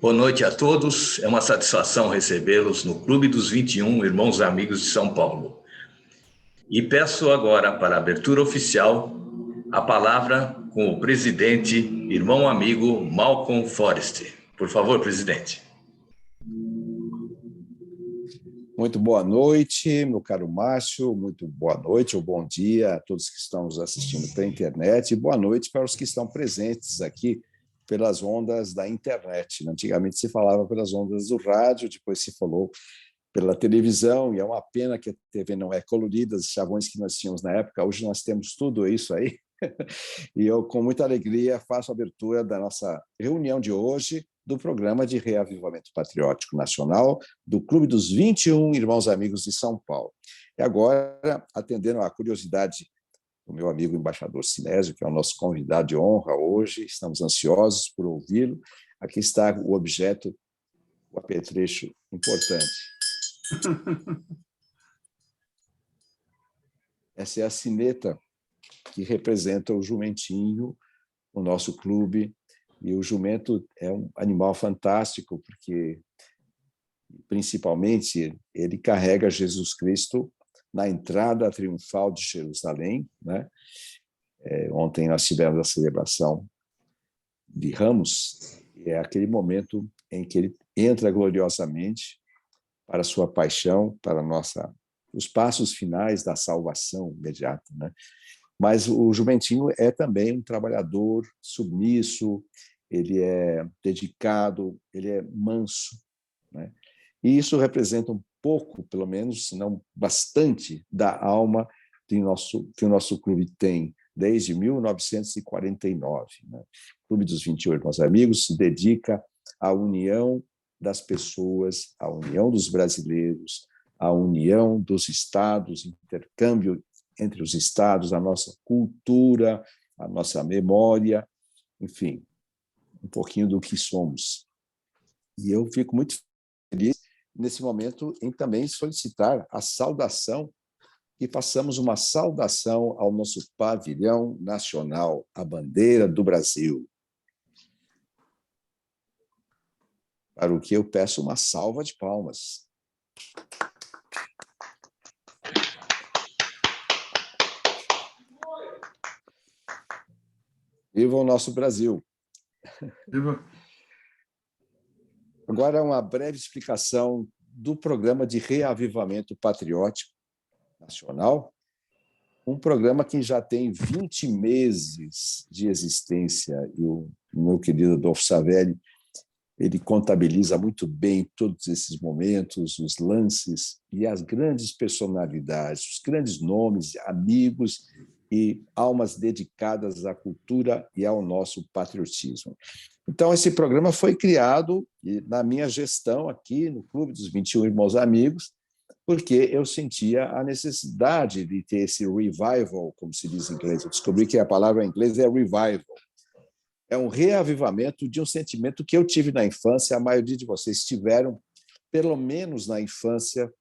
Boa noite a todos. É uma satisfação recebê-los no Clube dos 21 Irmãos Amigos de São Paulo. E peço agora, para a abertura oficial, a palavra com o presidente, irmão amigo Malcolm Forrest. Por favor, presidente. Muito boa noite, meu caro Márcio, muito boa noite ou bom dia a todos que estão nos assistindo pela internet e boa noite para os que estão presentes aqui pelas ondas da internet. Antigamente se falava pelas ondas do rádio, depois se falou pela televisão, e é uma pena que a TV não é colorida, os chavões que nós tínhamos na época, hoje nós temos tudo isso aí, e eu, com muita alegria, faço a abertura da nossa reunião de hoje, do programa de Reavivamento Patriótico Nacional do Clube dos 21 Irmãos Amigos de São Paulo. E agora, atendendo à curiosidade do meu amigo embaixador Sinésio, que é o nosso convidado de honra hoje, estamos ansiosos por ouvi-lo. Aqui está o objeto, o apetrecho importante. Essa é a sineta que representa o jumentinho, o nosso clube. E o jumento é um animal fantástico, porque, principalmente, ele carrega Jesus Cristo na entrada triunfal de Jerusalém, né? Ontem nós tivemos a celebração de Ramos, e é aquele momento em que ele entra gloriosamente para a sua paixão, para os passos finais da salvação imediata, né? Mas o jumentinho é também um trabalhador submisso, ele é dedicado, ele é manso, né? E isso representa um pouco, pelo menos, se não bastante, da alma que o nosso clube tem desde 1949. Né? O Clube dos 21 Irmãos Amigos se dedica à união das pessoas, à união dos brasileiros, à união dos estados, intercâmbio entre os estados, a nossa cultura, a nossa memória, enfim, um pouquinho do que somos. E eu fico muito feliz nesse momento em também solicitar a saudação, e passamos uma saudação ao nosso pavilhão nacional, a bandeira do Brasil. Para o que eu peço uma salva de palmas. Viva o nosso Brasil! Viva! Agora, uma breve explicação do programa de reavivamento patriótico nacional, um programa que já tem 20 meses de existência, e o meu querido Adolfo Savelli, ele contabiliza muito bem todos esses momentos, os lances e as grandes personalidades, os grandes nomes, amigos e almas dedicadas à cultura e ao nosso patriotismo. Então, esse programa foi criado na minha gestão aqui no Clube dos 21 Irmãos Amigos, porque eu sentia a necessidade de ter esse revival, como se diz em inglês. Eu descobri que a palavra em inglês é revival. É um reavivamento de um sentimento que eu tive na infância, a maioria de vocês tiveram, pelo menos na infância,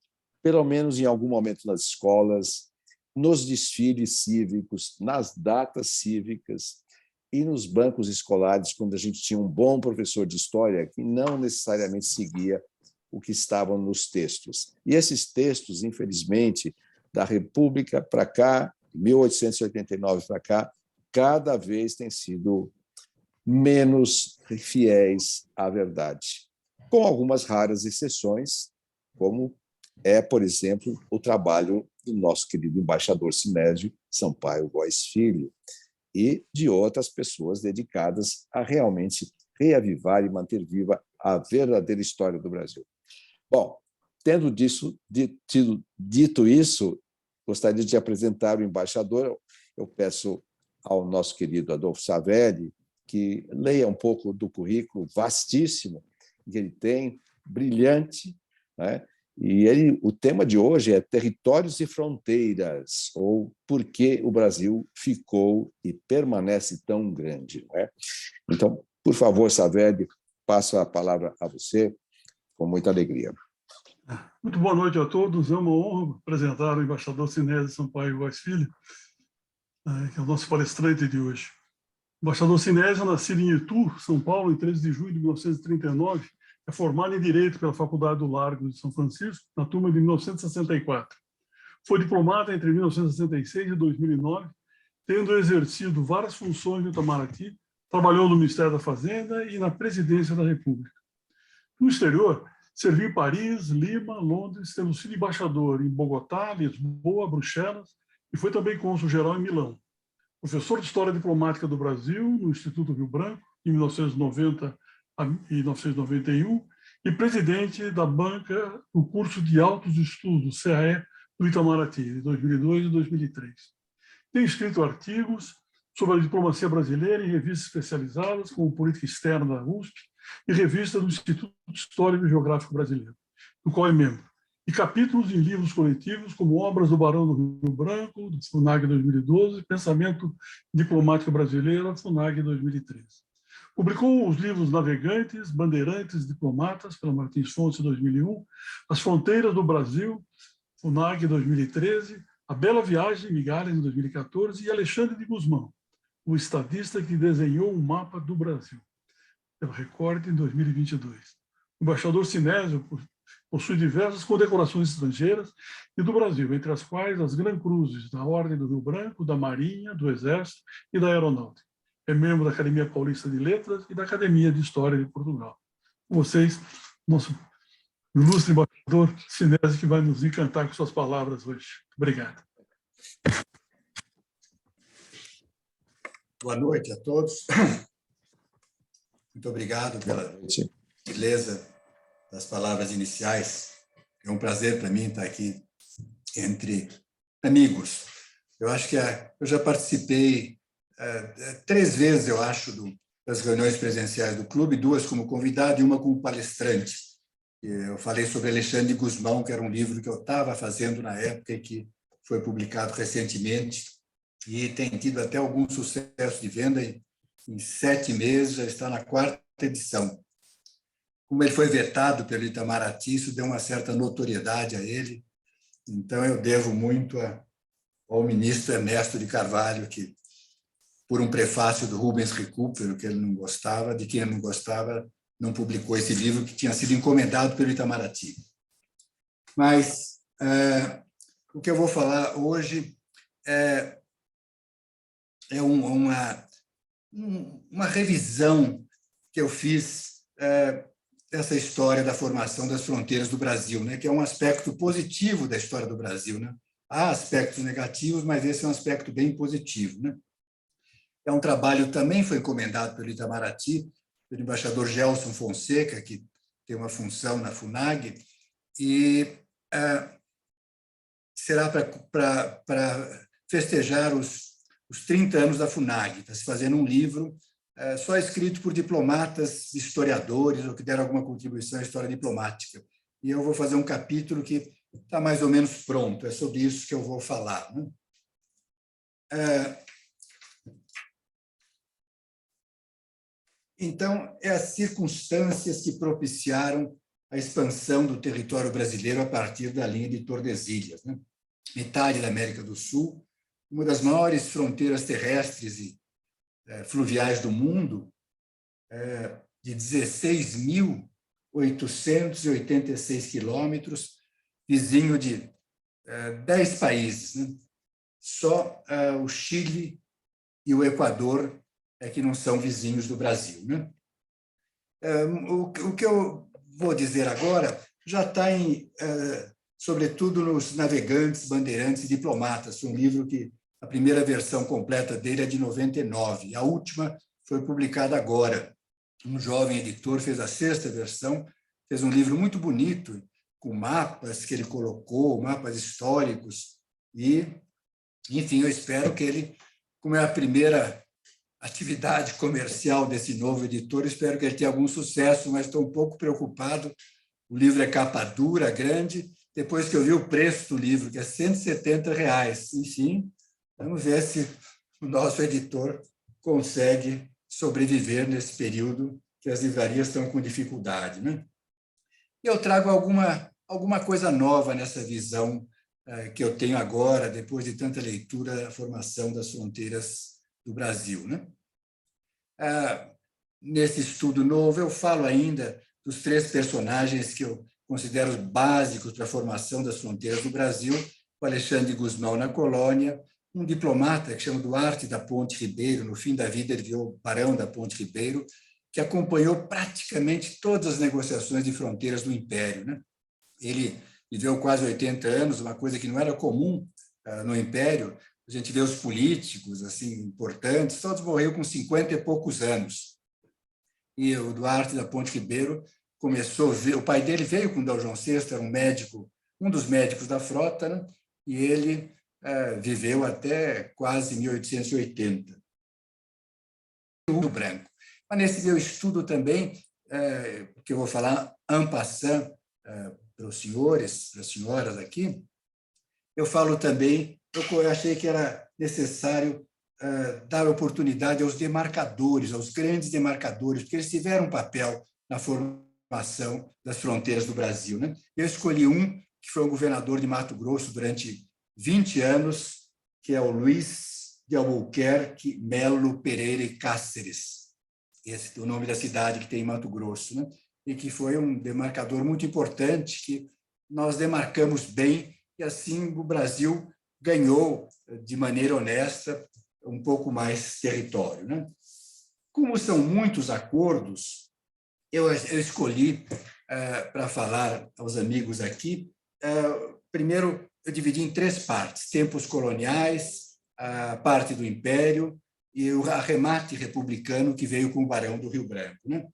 pelo menos em algum momento nas escolas, nos desfiles cívicos, nas datas cívicas e nos bancos escolares, quando a gente tinha um bom professor de história que não necessariamente seguia o que estavam nos textos. E esses textos, infelizmente, da República para cá, 1889 para cá, cada vez têm sido menos fiéis à verdade, com algumas raras exceções, como é, por exemplo, o trabalho do nosso querido embaixador Sinésio Sampaio Góes Filho e de outras pessoas dedicadas a realmente reavivar e manter viva a verdadeira história do Brasil. Bom, tendo dito isso, gostaria de apresentar o embaixador. Eu peço ao nosso querido Adolfo Savelli que leia um pouco do currículo vastíssimo que ele tem, brilhante, né? E o tema de hoje é Territórios e Fronteiras, ou Por que o Brasil ficou e permanece tão grande. Não é? Então, por favor, Savelli, passo a palavra a você, com muita alegria. Muito boa noite a todos. É uma honra apresentar o embaixador Sinésio Sampaio Góes Filho, que é o nosso palestrante de hoje. Embaixador Sinésio, nascido em Itu, São Paulo, em 13 de julho de 1939, é formado em Direito pela Faculdade do Largo de São Francisco, na turma de 1964. Foi diplomata entre 1966 e 2009, tendo exercido várias funções no Itamaraty, trabalhou no Ministério da Fazenda e na Presidência da República. No exterior, serviu em Paris, Lima, Londres, tendo sido embaixador em Bogotá, Lisboa, Bruxelas e foi também cônsul-geral em Milão. Professor de História Diplomática do Brasil no Instituto Rio Branco, em 1990 a 1991, e presidente da banca do curso de Altos Estudos, CAE, do Itamaraty, de 2002 e 2003. Tem escrito artigos sobre a diplomacia brasileira em revistas especializadas, como Política Externa da USP e revista do Instituto Histórico e Geográfico Brasileiro, do qual é membro, e capítulos em livros coletivos, como Obras do Barão do Rio Branco, do FUNAG 2012, Pensamento Diplomático Brasileiro, FUNAG 2013. Publicou os livros Navegantes, Bandeirantes, Diplomatas, pela Martins Fontes, 2001, As Fronteiras do Brasil, FUNAG 2013, A Bela Viagem, Migalhas, em 2014, e Alexandre de Gusmão, o estadista que desenhou um mapa do Brasil, pela Record, em 2022. O embaixador Sinésio possui diversas condecorações estrangeiras e do Brasil, entre as quais as Gran Cruzes da Ordem do Rio Branco, da Marinha, do Exército e da Aeronáutica. É membro da Academia Paulista de Letras e da Academia de História de Portugal. Com vocês, nosso ilustre embaixador Sinésio, que vai nos encantar com suas palavras hoje. Obrigado. Boa noite a todos. Muito obrigado pela beleza das palavras iniciais. É um prazer para mim estar aqui entre amigos. Eu acho que eu já participei 3 vezes, eu acho, das reuniões presenciais do clube, 2 como convidado e uma como palestrante. Eu falei sobre Alexandre de Gusmão, que era um livro que eu estava fazendo na época e que foi publicado recentemente e tem tido até algum sucesso de venda. Em 7 meses, já está na 4ª edição. Como ele foi vetado pelo Itamaraty, isso deu uma certa notoriedade a ele. Então, eu devo muito ao ministro Ernesto de Carvalho, que, por um prefácio do Rubens Recupero, que ele não gostava, de quem ele não gostava, não publicou esse livro, que tinha sido encomendado pelo Itamaraty. Mas o que eu vou falar hoje é uma revisão que eu fiz dessa história da formação das fronteiras do Brasil, né, que é um aspecto positivo da história do Brasil, né? Há aspectos negativos, mas esse é um aspecto bem positivo, né? É um trabalho que também foi encomendado pelo Itamaraty, pelo embaixador Gelson Fonseca, que tem uma função na FUNAG, e será para festejar os 30 anos da FUNAG. Está se fazendo um livro só escrito por diplomatas, historiadores, ou que deram alguma contribuição à história diplomática. E eu vou fazer um capítulo que está mais ou menos pronto, é sobre isso que eu vou falar, né? Então, as circunstâncias que propiciaram a expansão do território brasileiro a partir da linha de Tordesilhas, né? Metade da América do Sul, uma das maiores fronteiras terrestres e fluviais do mundo, de 16.886 quilômetros, vizinho de 10 países, né? Só o Chile e o Equador que não são vizinhos do Brasil, né? O que eu vou dizer agora já está sobretudo nos Navegantes, Bandeirantes e Diplomatas, um livro que a primeira versão completa dele é de 99, a última foi publicada agora. Um jovem editor fez a 6ª versão, fez um livro muito bonito, com mapas que ele colocou, mapas históricos, e, enfim, eu espero que ele, como é a primeira atividade comercial desse novo editor, espero que ele tenha algum sucesso, mas estou um pouco preocupado. O livro é capa dura, grande, depois que eu vi o preço do livro, que é R$ 170. Enfim, vamos ver se o nosso editor consegue sobreviver nesse período que as livrarias estão com dificuldade, né? E eu trago alguma coisa nova nessa visão que eu tenho agora, depois de tanta leitura, da formação das fronteiras do Brasil, né? Nesse estudo novo, eu falo ainda dos 3 personagens que eu considero básicos para a formação das fronteiras do Brasil: o Alexandre de Gusmão na colônia, um diplomata que chama Duarte da Ponte Ribeiro, no fim da vida ele virou barão da Ponte Ribeiro, que acompanhou praticamente todas as negociações de fronteiras do Império, né? Ele viveu quase 80 anos, uma coisa que não era comum no Império. A gente vê os políticos assim importantes, todos morreram com 50 e poucos anos. E o Duarte da Ponte Ribeiro começou a ver, o pai dele veio com o D. João VI, era um médico, um dos médicos da frota, né? E ele viveu até quase 1880. Rio Branco. Mas nesse meu estudo também, que eu vou falar en passant para os senhores, para as senhoras aqui, eu falo também, eu achei que era necessário dar oportunidade aos demarcadores, aos grandes demarcadores, porque eles tiveram um papel na formação das fronteiras do Brasil, né? Eu escolhi um que foi um governador de Mato Grosso durante 20 anos, que é o Luiz de Albuquerque Melo Pereira e Cáceres. Esse é o nome da cidade que tem em Mato Grosso, né? E que foi um demarcador muito importante, que nós demarcamos bem, e assim o Brasil ganhou, de maneira honesta, um pouco mais território, né? Como são muitos acordos, eu escolhi, para falar aos amigos aqui, primeiro eu dividi em 3 partes: tempos coloniais, a parte do Império e o arremate republicano que veio com o Barão do Rio Branco, né?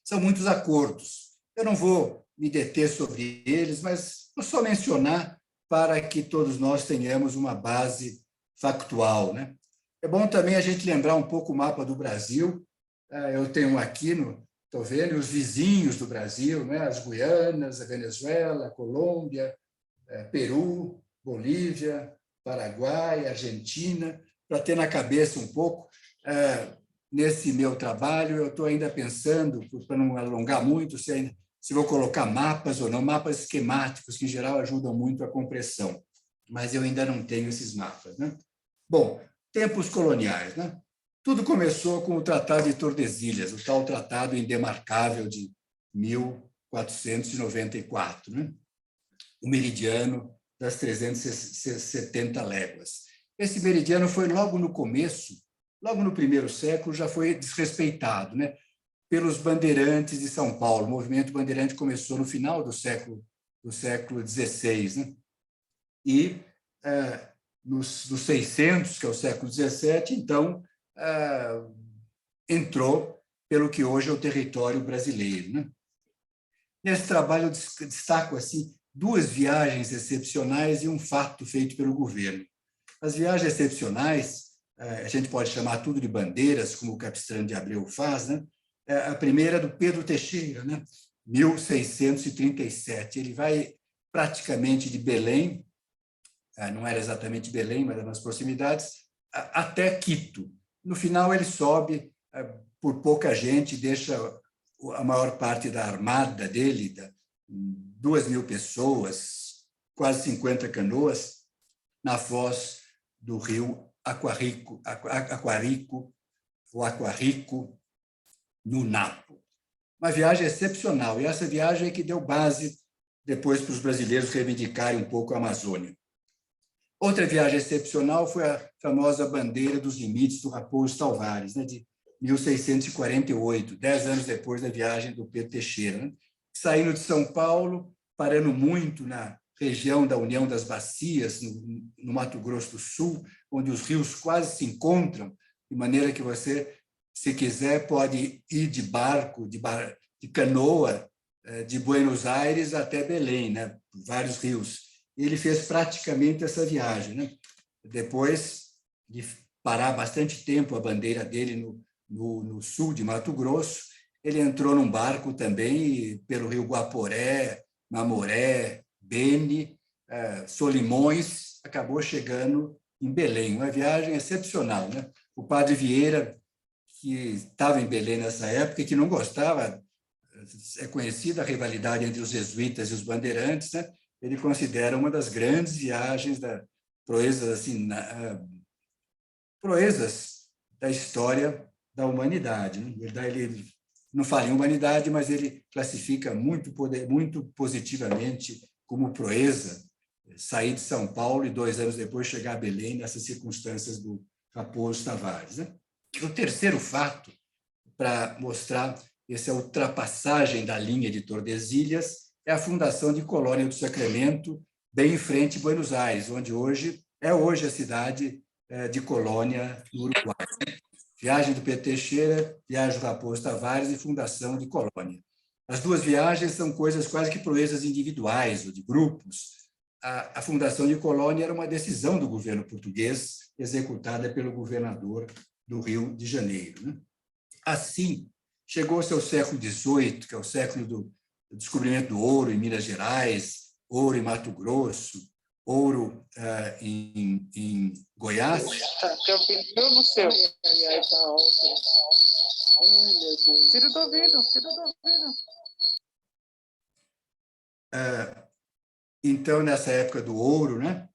São muitos acordos. Eu não vou me deter sobre eles, mas vou só mencionar para que todos nós tenhamos uma base factual, né? É bom também a gente lembrar um pouco o mapa do Brasil. Eu tenho aqui, estou vendo, os vizinhos do Brasil, né? As Guianas, a Venezuela, a Colômbia, Peru, Bolívia, Paraguai, Argentina, para ter na cabeça um pouco. Nesse meu trabalho, eu estou ainda pensando, para não alongar muito, se vou colocar mapas ou não, mapas esquemáticos, que em geral ajudam muito a compreensão, mas eu ainda não tenho esses mapas, né? Bom, tempos coloniais, né? Tudo começou com o Tratado de Tordesilhas, o tal Tratado Indemarcável de 1494, né? O meridiano das 370 léguas. Esse meridiano foi logo no começo, logo no primeiro século, já foi desrespeitado, né? Pelos bandeirantes de São Paulo. O movimento bandeirante começou no final do século XVI, né? E nos 600, que é o século XVII, então, entrou pelo que hoje é o território brasileiro, né? Nesse trabalho, eu destaco assim 2 viagens excepcionais e um fato feito pelo governo. As viagens excepcionais, a gente pode chamar tudo de bandeiras, como o Capistrano de Abreu faz, né? A primeira é do Pedro Teixeira, né? 1637. Ele vai praticamente de Belém, não era exatamente Belém, mas nas proximidades, até Quito. No final, ele sobe por pouca gente, deixa a maior parte da armada dele, 2.000 pessoas, quase 50 canoas, na foz do rio Aquarico, no Napo. Uma viagem excepcional, e essa viagem é que deu base depois para os brasileiros reivindicarem um pouco a Amazônia. Outra viagem excepcional foi a famosa bandeira dos limites do Raposo Tavares, né, de 1648, 10 anos depois da viagem do Pedro Teixeira, né? Saindo de São Paulo, parando muito na região da União das Bacias, no Mato Grosso do Sul, onde os rios quase se encontram, de maneira que você, se quiser, pode ir de barco, de canoa, de Buenos Aires até Belém, né? Vários rios. Ele fez praticamente essa viagem, né? Depois de parar bastante tempo a bandeira dele no sul de Mato Grosso, ele entrou num barco também pelo rio Guaporé, Mamoré, Beni, Solimões, acabou chegando em Belém. Uma viagem excepcional, né? O padre Vieira, que estava em Belém nessa época e que não gostava, é conhecida a rivalidade entre os jesuítas e os bandeirantes, né? Ele considera uma das grandes viagens proezas da história da humanidade. Né? Ele não fala em humanidade, mas ele classifica muito positivamente como proeza sair de São Paulo e 2 anos depois chegar a Belém nessas circunstâncias do Raposo Tavares. Né? O terceiro fato, para mostrar essa ultrapassagem da linha de Tordesilhas, é a fundação de Colônia do Sacramento, bem em frente a Buenos Aires, onde hoje a cidade de Colônia, no Uruguai. Viagem do Pedro Teixeira, viagem do Raposo Tavares e fundação de Colônia. As duas viagens são coisas quase que proezas individuais ou de grupos. A fundação de Colônia era uma decisão do governo português, executada pelo governador do Rio de Janeiro. Né? Assim, chegou-se ao século XVIII, que é o século do descobrimento do ouro em Minas Gerais, ouro em Mato Grosso, ouro em Goiás. Eu não sei. Ai, tá ótimo. Ai, meu Deus. Tira do ouvido, tira do ouvido. Então, nessa época do ouro, né?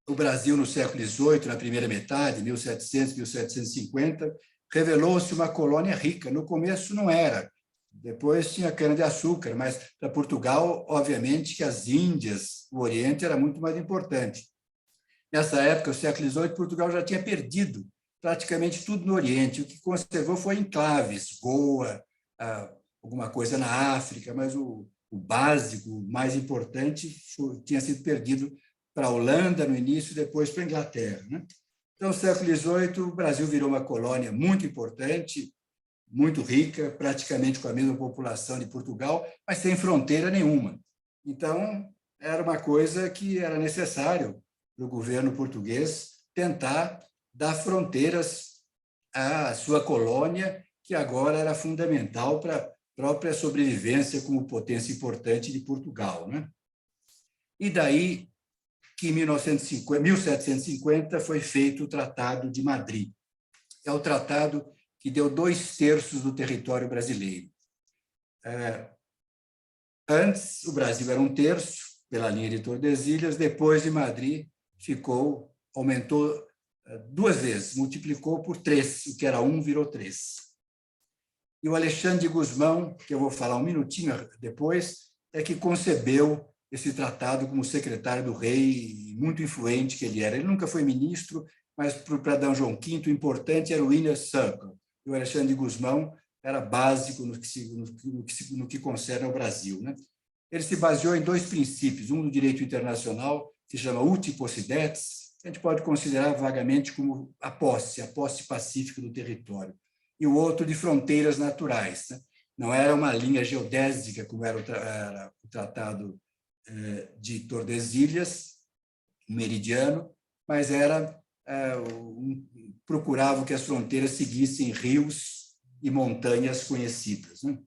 O Brasil, no século XVIII, na primeira metade, 1700, 1750, revelou-se uma colônia rica. No começo não era. Depois tinha cana-de-açúcar, mas para Portugal, obviamente, que as Índias, o Oriente, era muito mais importante. Nessa época, o século XVIII, Portugal já tinha perdido praticamente tudo no Oriente. O que conservou foi enclaves, Goa, alguma coisa na África, mas o básico, o mais importante, tinha sido perdido para a Holanda no início e depois para a Inglaterra. Né? Então, no século XVIII, o Brasil virou uma colônia muito importante, muito rica, praticamente com a mesma população de Portugal, mas sem fronteira nenhuma. Então, era uma coisa que era necessário para o governo português tentar dar fronteiras à sua colônia, que agora era fundamental para a própria sobrevivência como potência importante de Portugal. Né? E daí que em 1750 foi feito o Tratado de Madrid. É o tratado que deu 2/3 do território brasileiro. Antes, o Brasil era 1/3, pela linha de Tordesilhas, depois de Madrid, aumentou 2 vezes, multiplicou por 3, o que era 1 virou 3. E o Alexandre de Gusmão, que eu vou falar um minutinho depois, é que concebeu esse tratado como secretário do rei, muito influente que ele era. Ele nunca foi ministro, mas para D. João V, o importante era o Inner Circle. E o Alexandre de Gusmão era básico no que concerne ao Brasil. Né? Ele se baseou em 2 princípios, um do direito internacional, que se chama uti possidetis, que a gente pode considerar vagamente como a posse pacífica do território, e o outro de fronteiras naturais. Né? Não era uma linha geodésica, como era o Tratado de Tordesilhas, meridiano, mas procurava que as fronteiras seguissem rios e montanhas conhecidas. Né?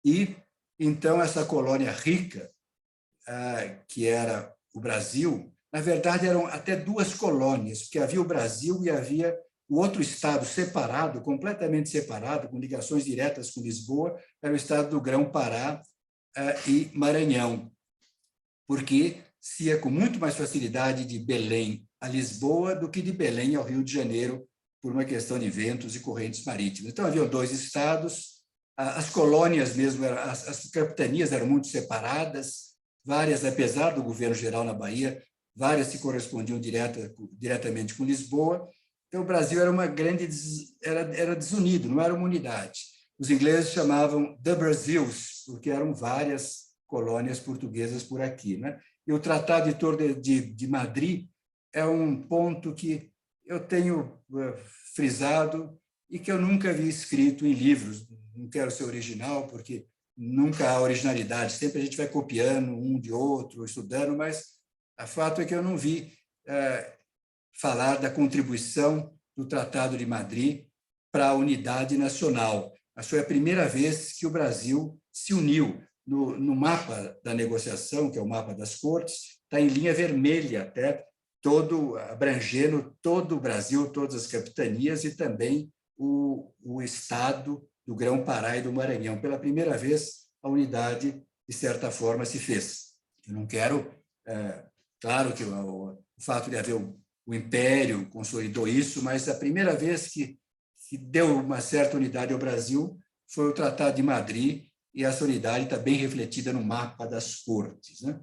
E, então, essa colônia rica, que era o Brasil, na verdade, eram até 2 colônias, porque havia o Brasil e havia o outro estado separado, completamente separado, com ligações diretas com Lisboa, era o estado do Grão-Pará e Maranhão, porque se ia com muito mais facilidade de Belém a Lisboa do que de Belém ao Rio de Janeiro, por uma questão de ventos e correntes marítimas. Então, havia 2 estados, as colônias mesmo, as capitanias eram muito separadas, várias, apesar do governo geral na Bahia, várias se correspondiam diretamente com Lisboa. Então, o Brasil era era desunido, não era uma unidade. Os ingleses chamavam The Brazils, porque eram várias colônias portuguesas por aqui. Né? E o Tratado de Madrid é um ponto que eu tenho frisado e que eu nunca vi escrito em livros. Não quero ser original, porque nunca há originalidade. Sempre a gente vai copiando um de outro, estudando, mas o fato é que eu não vi falar da contribuição do Tratado de Madrid para a unidade nacional. Foi a primeira vez que o Brasil se uniu. No mapa da negociação, que é o mapa das Cortes, está em linha vermelha até, abrangendo todo o Brasil, todas as capitanias e também o estado do Grão-Pará e do Maranhão. Pela primeira vez, a unidade, de certa forma, se fez. Eu não quero... claro que o fato de haver o Império consolidou isso, mas a primeira vez que que deu uma certa unidade ao Brasil foi o Tratado de Madrid, e essa unidade está bem refletida no mapa das cortes, né?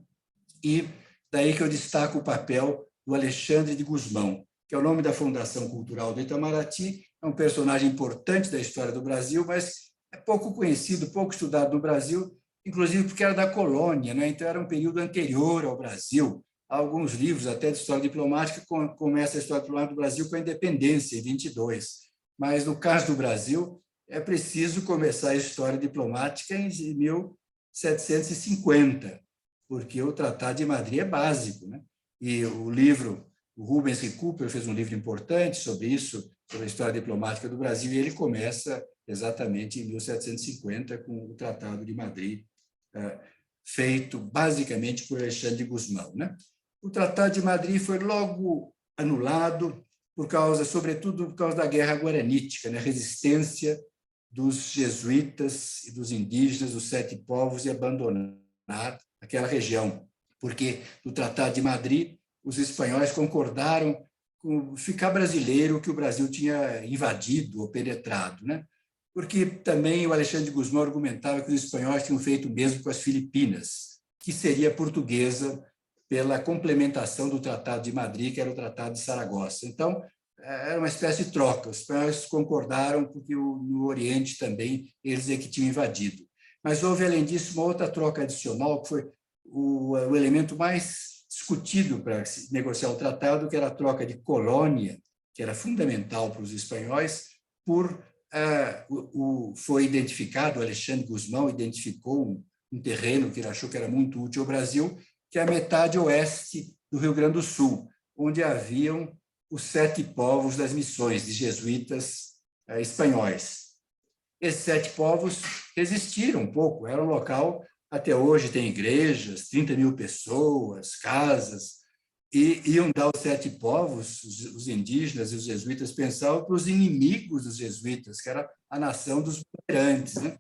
E daí que eu destaco o papel do Alexandre de Gusmão, que é o nome da Fundação Cultural do Itamaraty, é um personagem importante da história do Brasil, mas é pouco conhecido, pouco estudado no Brasil, inclusive porque era da colônia, né? Então era um período anterior ao Brasil. Há alguns livros, até de história diplomática, começa a história diplomática do Brasil com a independência, em 22. Mas, no caso do Brasil, é preciso começar a história diplomática em 1750, porque o Tratado de Madrid é básico, né? E o livro, o Rubens Recupero fez um livro importante sobre isso, sobre a história diplomática do Brasil, e ele começa exatamente em 1750 com o Tratado de Madrid, feito basicamente por Alexandre de Gusmão, né? O Tratado de Madrid foi logo anulado sobretudo por causa da Guerra Guaranítica, né? A resistência dos jesuítas e dos indígenas, dos 7 povos, e abandonar aquela região, porque no Tratado de Madrid os espanhóis concordaram com ficar brasileiro que o Brasil tinha invadido ou penetrado, né? Porque também o Alexandre de Gusmão argumentava que os espanhóis tinham feito o mesmo com as Filipinas, que seria portuguesa pela complementação do Tratado de Madrid, que era o Tratado de Saragossa. Então, era uma espécie de troca. Os espanhóis concordaram porque no Oriente também eles é que tinham invadido. Mas houve, além disso, uma outra troca adicional, que foi o elemento mais discutido para negociar o tratado, que era a troca de colônia, que era fundamental para os espanhóis, foi identificado, o Alexandre Gusmão identificou um terreno que ele achou que era muito útil ao Brasil, que é a metade oeste do Rio Grande do Sul, onde haviam os 7 povos das missões de jesuítas espanhóis. Esses 7 povos resistiram um pouco, era um local, até hoje tem igrejas, 30 mil pessoas, casas, e iam dar os 7 povos, os indígenas e os jesuítas, pensavam para os inimigos dos jesuítas, que era a nação dos bandeirantes, né?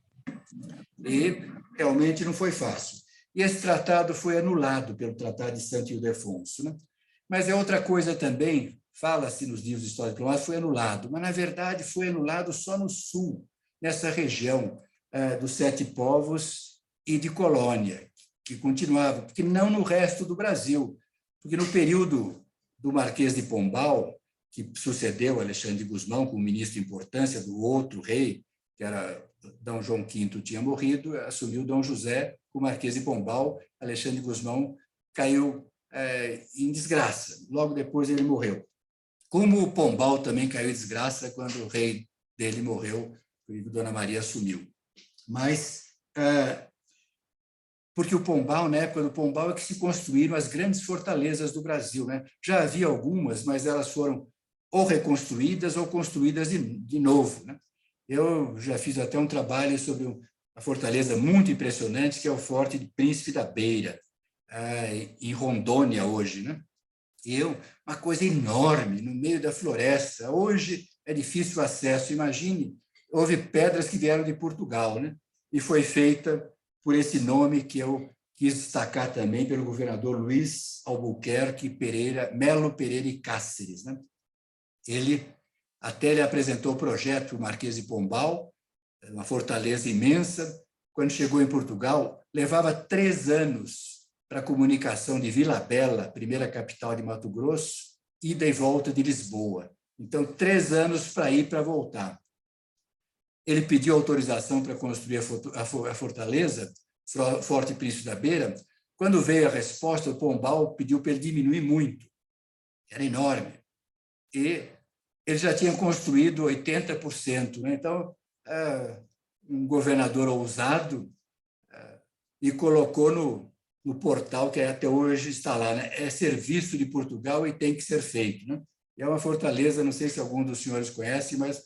E realmente não foi fácil. E esse tratado foi anulado pelo Tratado de Santo Ildefonso, né? Mas é outra coisa também, fala-se nos livros de história diplomática, foi anulado, mas, na verdade, foi anulado só no sul, nessa região dos 7 povos e de colônia, que continuava, porque não no resto do Brasil, porque no período do Marquês de Pombal, que sucedeu Alexandre de Gusmão como ministro de importância do outro rei, que era Dom João V, tinha morrido, assumiu Dom José, o Marquês de Pombal. Alexandre de Gusmão caiu em desgraça. Logo depois ele morreu. Como o Pombal também caiu em desgraça quando o rei dele morreu, e Dona Maria assumiu. Mas, porque o Pombal, na época do Pombal, é que se construíram as grandes fortalezas do Brasil, né? Já havia algumas, mas elas foram ou reconstruídas ou construídas de novo, né? Eu já fiz até um trabalho sobre uma fortaleza muito impressionante, que é o Forte de Príncipe da Beira, em Rondônia, hoje, né? Uma coisa enorme, no meio da floresta. Hoje é difícil o acesso. Imagine, houve pedras que vieram de Portugal, né? E foi feita por esse nome que eu quis destacar também, pelo governador Luiz Albuquerque Melo Pereira e Cáceres, né? Ele apresentou o projeto, o Marquês de Pombal, uma fortaleza imensa. Quando chegou em Portugal, levava 3 anos para a comunicação de Vila Bela, primeira capital de Mato Grosso, ida e volta de Lisboa. Então, 3 anos para ir e para voltar. Ele pediu autorização para construir a fortaleza, Forte Príncipe da Beira. Quando veio a resposta, o Pombal pediu para ele diminuir muito. Era enorme. E ele já tinha construído 80%, né? Então, um governador ousado, e colocou no portal que até hoje está lá, né? É serviço de Portugal e tem que ser feito, né? E é uma fortaleza, não sei se algum dos senhores conhece, mas,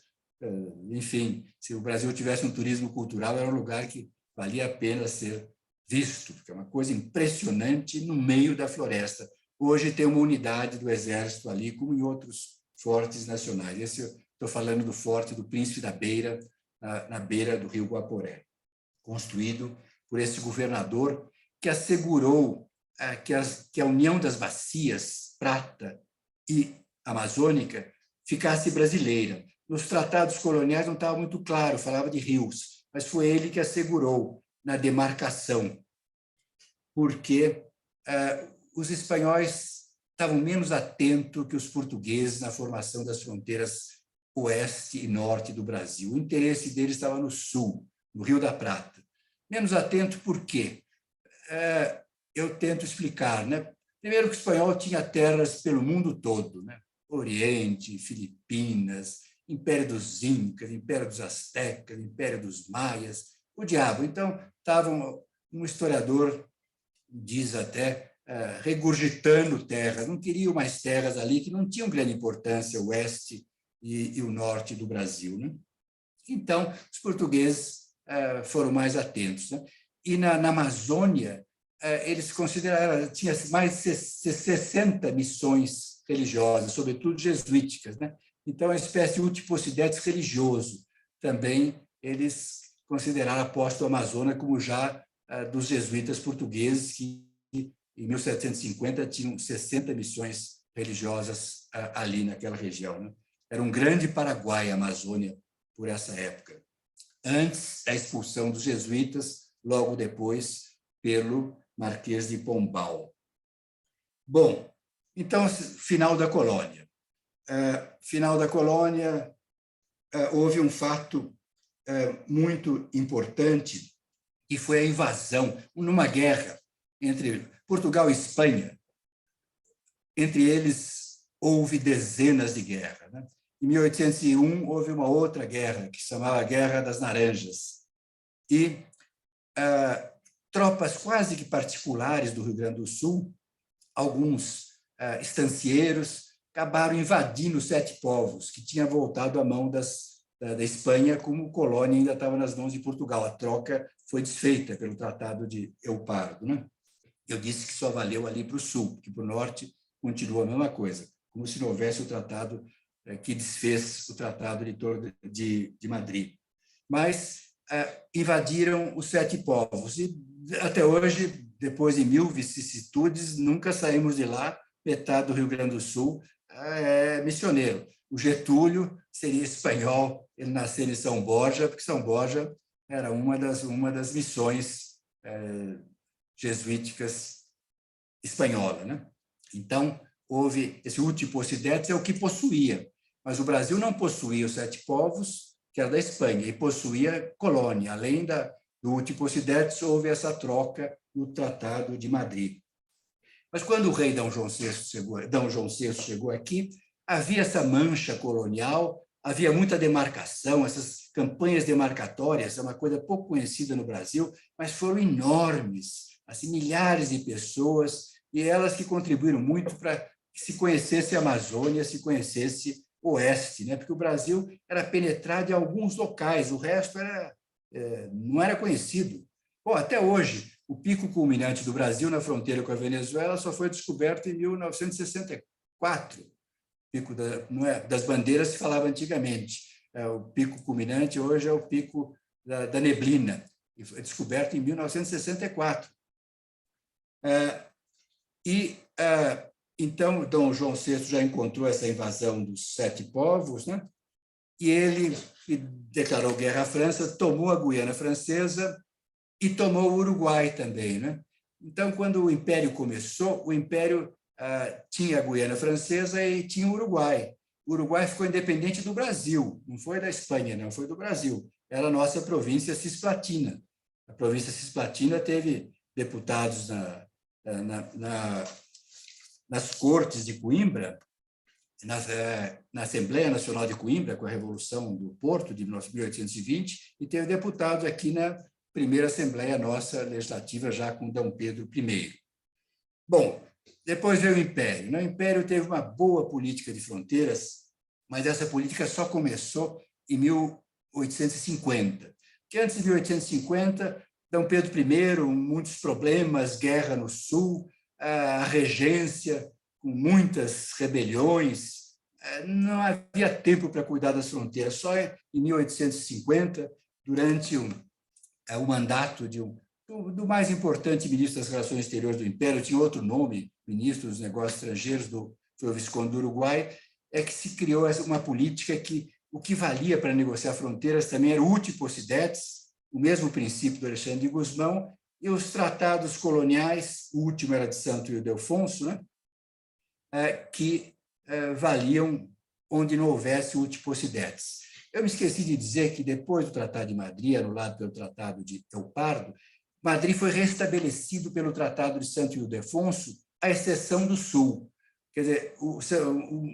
enfim, se o Brasil tivesse um turismo cultural, era um lugar que valia a pena ser visto, porque é uma coisa impressionante no meio da floresta. Hoje tem uma unidade do Exército ali, como em outros fortes nacionais. Estou falando do Forte do Príncipe da Beira, na beira do rio Guaporé, construído por esse governador que assegurou que a união das bacias prata e amazônica ficasse brasileira. Nos tratados coloniais não estava muito claro, falava de rios, mas foi ele que assegurou na demarcação, porque os espanhóis estavam menos atentos que os portugueses na formação das fronteiras oeste e norte do Brasil. O interesse deles estava no sul, no Rio da Prata. Menos atento por quê? Eu tento explicar, né? Primeiro que o espanhol tinha terras pelo mundo todo, né? Oriente, Filipinas, Império dos Incas, Império dos Aztecas, Império dos Maias, o diabo. Então, um historiador diz até regurgitando terras, não queriam mais terras ali que não tinham grande importância, o oeste e o norte do Brasil, né? Então, os portugueses foram mais atentos, né? E na Amazônia, eles consideraram, tinha mais de 60 missões religiosas, sobretudo jesuíticas, né? Então, uma espécie de ultiposidetes religioso. Também eles consideraram a posse do Amazonas como já dos jesuítas portugueses, que em 1750 tinham 60 missões religiosas ali naquela região, né? Era um grande Paraguai, a Amazônia, por essa época. Antes da expulsão dos jesuítas, logo depois, pelo Marquês de Pombal. Bom, então, final da colônia. Final da colônia, houve um fato muito importante, que foi a invasão, numa guerra entre Portugal e Espanha. Entre eles, houve dezenas de guerras, né? Em 1801, houve uma outra guerra, que se chamava Guerra das Laranjas. E tropas quase que particulares do Rio Grande do Sul, alguns estancieiros, acabaram invadindo os Sete Povos, que tinha voltado à mão da Espanha, como colônia ainda estava nas mãos de Portugal. A troca foi desfeita pelo Tratado de El Pardo, né? Eu disse que só valeu ali para o sul, porque para o norte continua a mesma coisa, como se não houvesse o tratado que desfez o Tratado de Madrid. Mas invadiram os Sete Povos, e até hoje, depois de 1000 vicissitudes, nunca saímos de lá. Metade do Rio Grande do Sul é missioneiro. O Getúlio seria espanhol, ele nasceu em São Borja, porque São Borja era uma das missões jesuíticas espanholas, né? Então, houve esse Ultiposidetes, é o que possuía, mas o Brasil não possuía os Sete Povos, que era da Espanha, e possuía colônia. Além do Ultiposidetes, houve essa troca no Tratado de Madrid. Mas quando o rei D. João VI chegou aqui, havia essa mancha colonial, havia muita demarcação, essas campanhas demarcatórias, é uma coisa pouco conhecida no Brasil, mas foram enormes, assim, milhares de pessoas, e elas que contribuíram muito para que se conhecesse a Amazônia, se conhecesse o Oeste, né? Porque o Brasil era penetrado em alguns locais, o resto não era conhecido. Bom, até hoje, o pico culminante do Brasil na fronteira com a Venezuela só foi descoberto em 1964. Pico das bandeiras se falava antigamente. O pico culminante hoje é o pico da neblina, e foi descoberto em 1964. Então, Dom João VI já encontrou essa invasão dos Sete Povos, né? E ele declarou guerra à França, tomou a Guiana Francesa e tomou o Uruguai também, né? Então, quando o Império começou, o Império tinha a Guiana Francesa e tinha o Uruguai. O Uruguai ficou independente do Brasil, não foi da Espanha, não, foi do Brasil. Era a nossa província cisplatina. A província cisplatina teve deputados nas cortes de Coimbra, na Assembleia Nacional de Coimbra, com a Revolução do Porto, de 1820, e teve deputados aqui na primeira Assembleia nossa legislativa, já com D. Pedro I. Bom, depois veio o Império. O Império teve uma boa política de fronteiras, mas essa política só começou em 1850. Porque antes de 1850, D. Pedro I, muitos problemas, guerra no Sul, a regência com muitas rebeliões, não havia tempo para cuidar das fronteiras. Só em 1850, durante o mandato do mais importante ministro das Relações Exteriores do Império, tinha outro nome, ministro dos Negócios Estrangeiros, foi o Visconde do Uruguai, é que se criou uma política que o que valia para negociar fronteiras também era o uti possidetis, o mesmo princípio do Alexandre de Gusmão, e os tratados coloniais, o último era de Santo Ildefonso, né? Que valiam onde não houvesse uti possidetis. Eu me esqueci de dizer que depois do Tratado de Madrid, anulado pelo Tratado de El Pardo, Madrid foi restabelecido pelo Tratado de Santo Ildefonso, à exceção do Sul. Quer dizer, o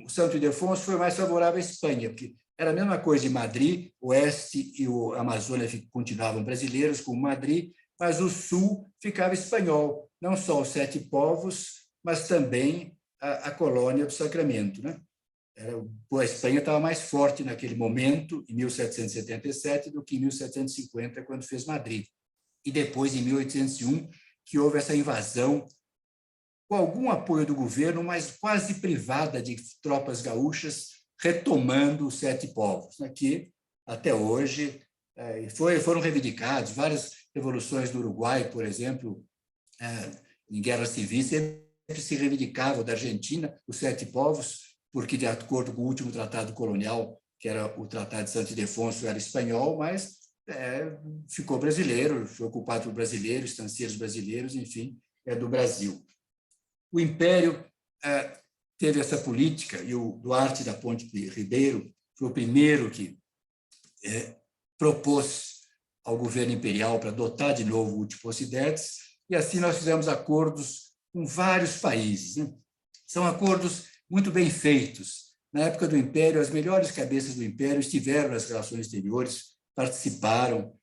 Santo Ildefonso foi mais favorável à Espanha, porque era a mesma coisa de Madrid, o Oeste e o Amazônia continuavam brasileiros, como Madrid, mas o Sul ficava espanhol, não só os 7 povos, mas também a colônia do Sacramento, né? A Espanha estava mais forte naquele momento, em 1777, do que em 1750, quando fez Madrid. E depois, em 1801, que houve essa invasão, com algum apoio do governo, mas quase privada, de tropas gaúchas, retomando os 7 povos, né, que até hoje foram reivindicados. Várias revoluções do Uruguai, por exemplo, em guerras civis, sempre se reivindicavam da Argentina os 7 povos, porque, de acordo com o último tratado colonial, que era o Tratado de Santo Ildefonso, era espanhol, mas ficou brasileiro, foi ocupado por brasileiros, estancieiros brasileiros, enfim, é do Brasil. O Império teve essa política, e o Duarte da Ponte Ribeiro foi o primeiro que propôs ao governo imperial para adotar de novo o uti possidetis, e assim nós fizemos acordos com vários países, né? São acordos muito bem feitos. Na época do Império, as melhores cabeças do Império estiveram nas relações exteriores, participaram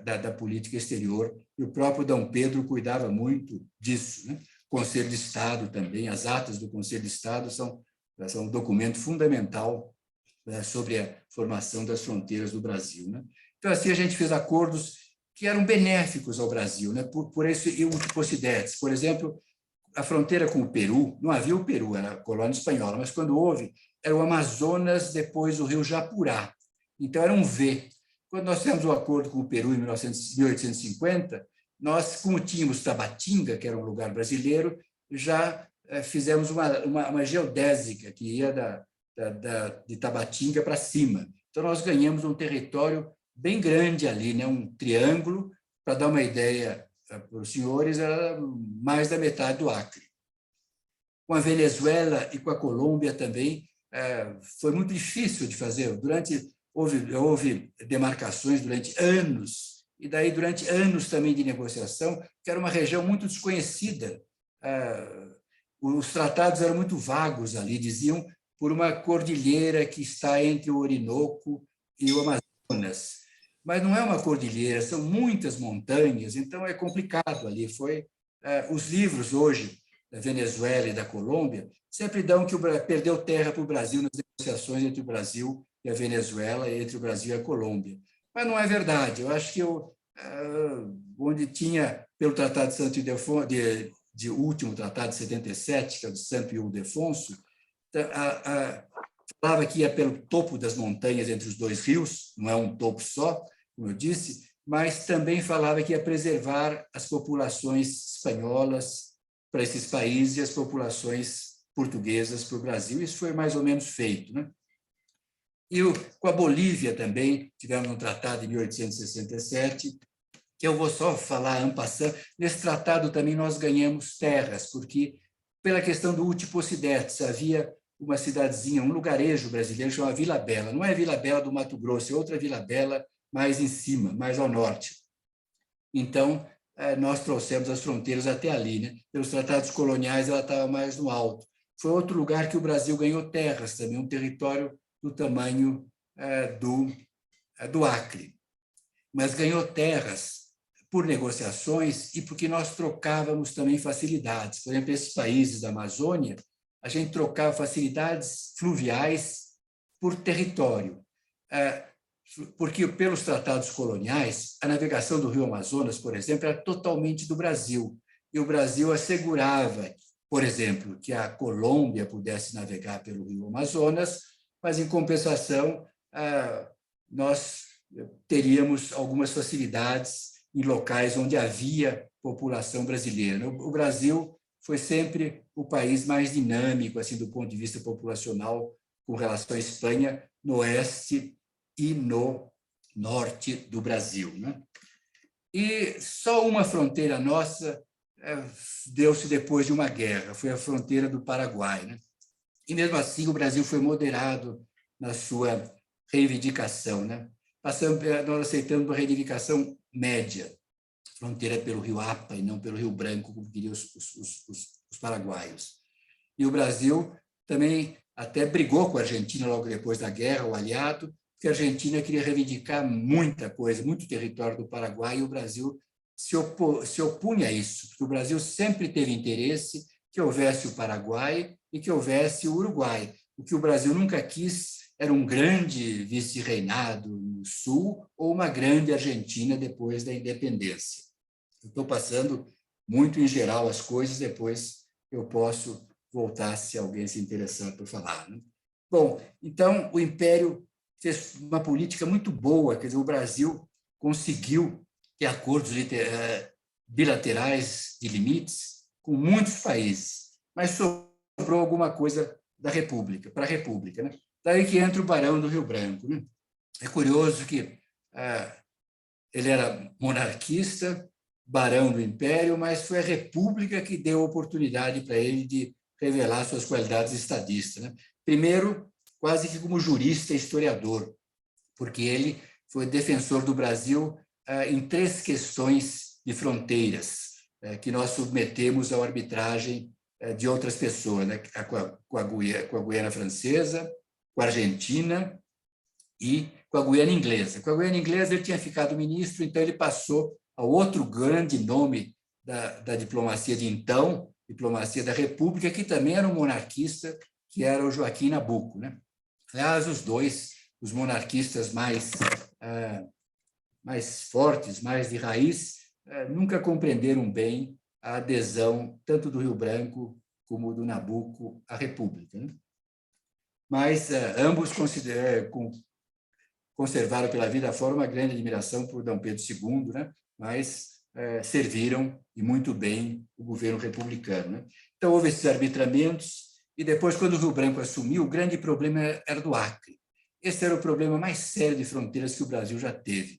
da política exterior, e o próprio Dom Pedro cuidava muito disso, né? O Conselho de Estado também, as atas do Conselho de Estado são um documento fundamental sobre a formação das fronteiras do Brasil, né? Então, assim, a gente fez acordos que eram benéficos ao Brasil, né? Por esse uti possidetis. Por exemplo, a fronteira com o Peru, não havia o Peru, era a colônia espanhola, mas quando houve, era o Amazonas, depois o rio Japurá. Então, era um V. Quando nós fizemos o acordo com o Peru em 1850, nós, como tínhamos Tabatinga, que era um lugar brasileiro, já fizemos uma geodésica que ia de Tabatinga para cima. Então, nós ganhamos um território bem grande ali, né? Um triângulo, para dar uma ideia para os senhores, era mais da metade do Acre. Com a Venezuela e com a Colômbia também, foi muito difícil de fazer. Houve demarcações durante anos, e daí durante anos também de negociação, que era uma região muito desconhecida. Os tratados eram muito vagos ali, diziam por uma cordilheira que está entre o Orinoco e o Amazonas. Mas não é uma cordilheira, são muitas montanhas, então é complicado ali. Os livros hoje da Venezuela e da Colômbia sempre dão que perdeu terra para o Brasil nas negociações entre o Brasil e a Venezuela, entre o Brasil e a Colômbia. Mas não é verdade. Eu acho que onde tinha, pelo Tratado de Santo Ildefonso, de último Tratado de 77, que é o de Santo Ildefonso, falava que ia pelo topo das montanhas entre os 2 rios, não é um topo só, como eu disse, mas também falava que ia preservar as populações espanholas para esses países e as populações portuguesas para o Brasil. Isso foi mais ou menos feito, né? E com a Bolívia também, tivemos um tratado em 1867, que eu vou só falar en passant. Nesse tratado também nós ganhamos terras, porque, pela questão do uti possidetis, havia uma cidadezinha, um lugarejo brasileiro chamado Vila Bela. Não é Vila Bela do Mato Grosso, é outra Vila Bela mais em cima, mais ao norte. Então, nós trouxemos as fronteiras até ali, né? Pelos tratados coloniais, ela estava mais no alto. Foi outro lugar que o Brasil ganhou terras também, um território do tamanho do Acre. Mas ganhou terras por negociações e porque nós trocávamos também facilidades. Por exemplo, esses países da Amazônia, a gente trocava facilidades fluviais por território. Porque, pelos tratados coloniais, a navegação do rio Amazonas, por exemplo, era totalmente do Brasil. E o Brasil assegurava, por exemplo, que a Colômbia pudesse navegar pelo rio Amazonas, mas, em compensação, nós teríamos algumas facilidades em locais onde havia população brasileira. O Brasil foi sempre o país mais dinâmico, assim, do ponto de vista populacional, com relação à Espanha, no oeste e no norte do Brasil, né? E só uma fronteira nossa deu-se depois de uma guerra, foi a fronteira do Paraguai, né? E, mesmo assim, o Brasil foi moderado na sua reivindicação, né? Nós aceitamos uma reivindicação média, fronteira pelo Rio Apa e não pelo Rio Branco, como queriam os paraguaios. E o Brasil também até brigou com a Argentina logo depois da guerra, o aliado, porque a Argentina queria reivindicar muita coisa, muito território do Paraguai, e o Brasil se opunha a isso, porque o Brasil sempre teve interesse que houvesse o Paraguai e que houvesse o Uruguai. O que o Brasil nunca quis era um grande vice-reinado no Sul ou uma grande Argentina depois da independência. Estou passando muito em geral as coisas, depois eu posso voltar se alguém se interessar por falar, né? Bom, então o Império fez uma política muito boa, quer dizer, o Brasil conseguiu ter acordos bilaterais de limites com muitos países, mas sobrou alguma coisa da República, para a República, né? Daí que entra o Barão do Rio Branco, né? É curioso que ele era monarquista, barão do Império, mas foi a República que deu oportunidade para ele de revelar suas qualidades estadistas, né? Primeiro, quase que como jurista e historiador, porque ele foi defensor do Brasil em 3 questões de fronteiras que nós submetemos à arbitragem de outras pessoas, né? com a Guiana Francesa, com a Argentina e com a Guiana Inglesa. Com a Guiana Inglesa ele tinha ficado ministro, então ele passou ao outro grande nome da diplomacia de então, diplomacia da República, que também era um monarquista, que era o Joaquim Nabuco, né? Aliás, os dois, os monarquistas mais fortes, mais de raiz, nunca compreenderam bem a adesão tanto do Rio Branco como do Nabuco à República, né? Mas ambos conservaram pela vida fora uma grande admiração por Dom Pedro II, né? Mas serviram, e muito bem, o governo republicano, né? Então, houve esses arbitramentos, e depois, quando o Rio Branco assumiu, o grande problema era do Acre. Esse era o problema mais sério de fronteiras que o Brasil já teve,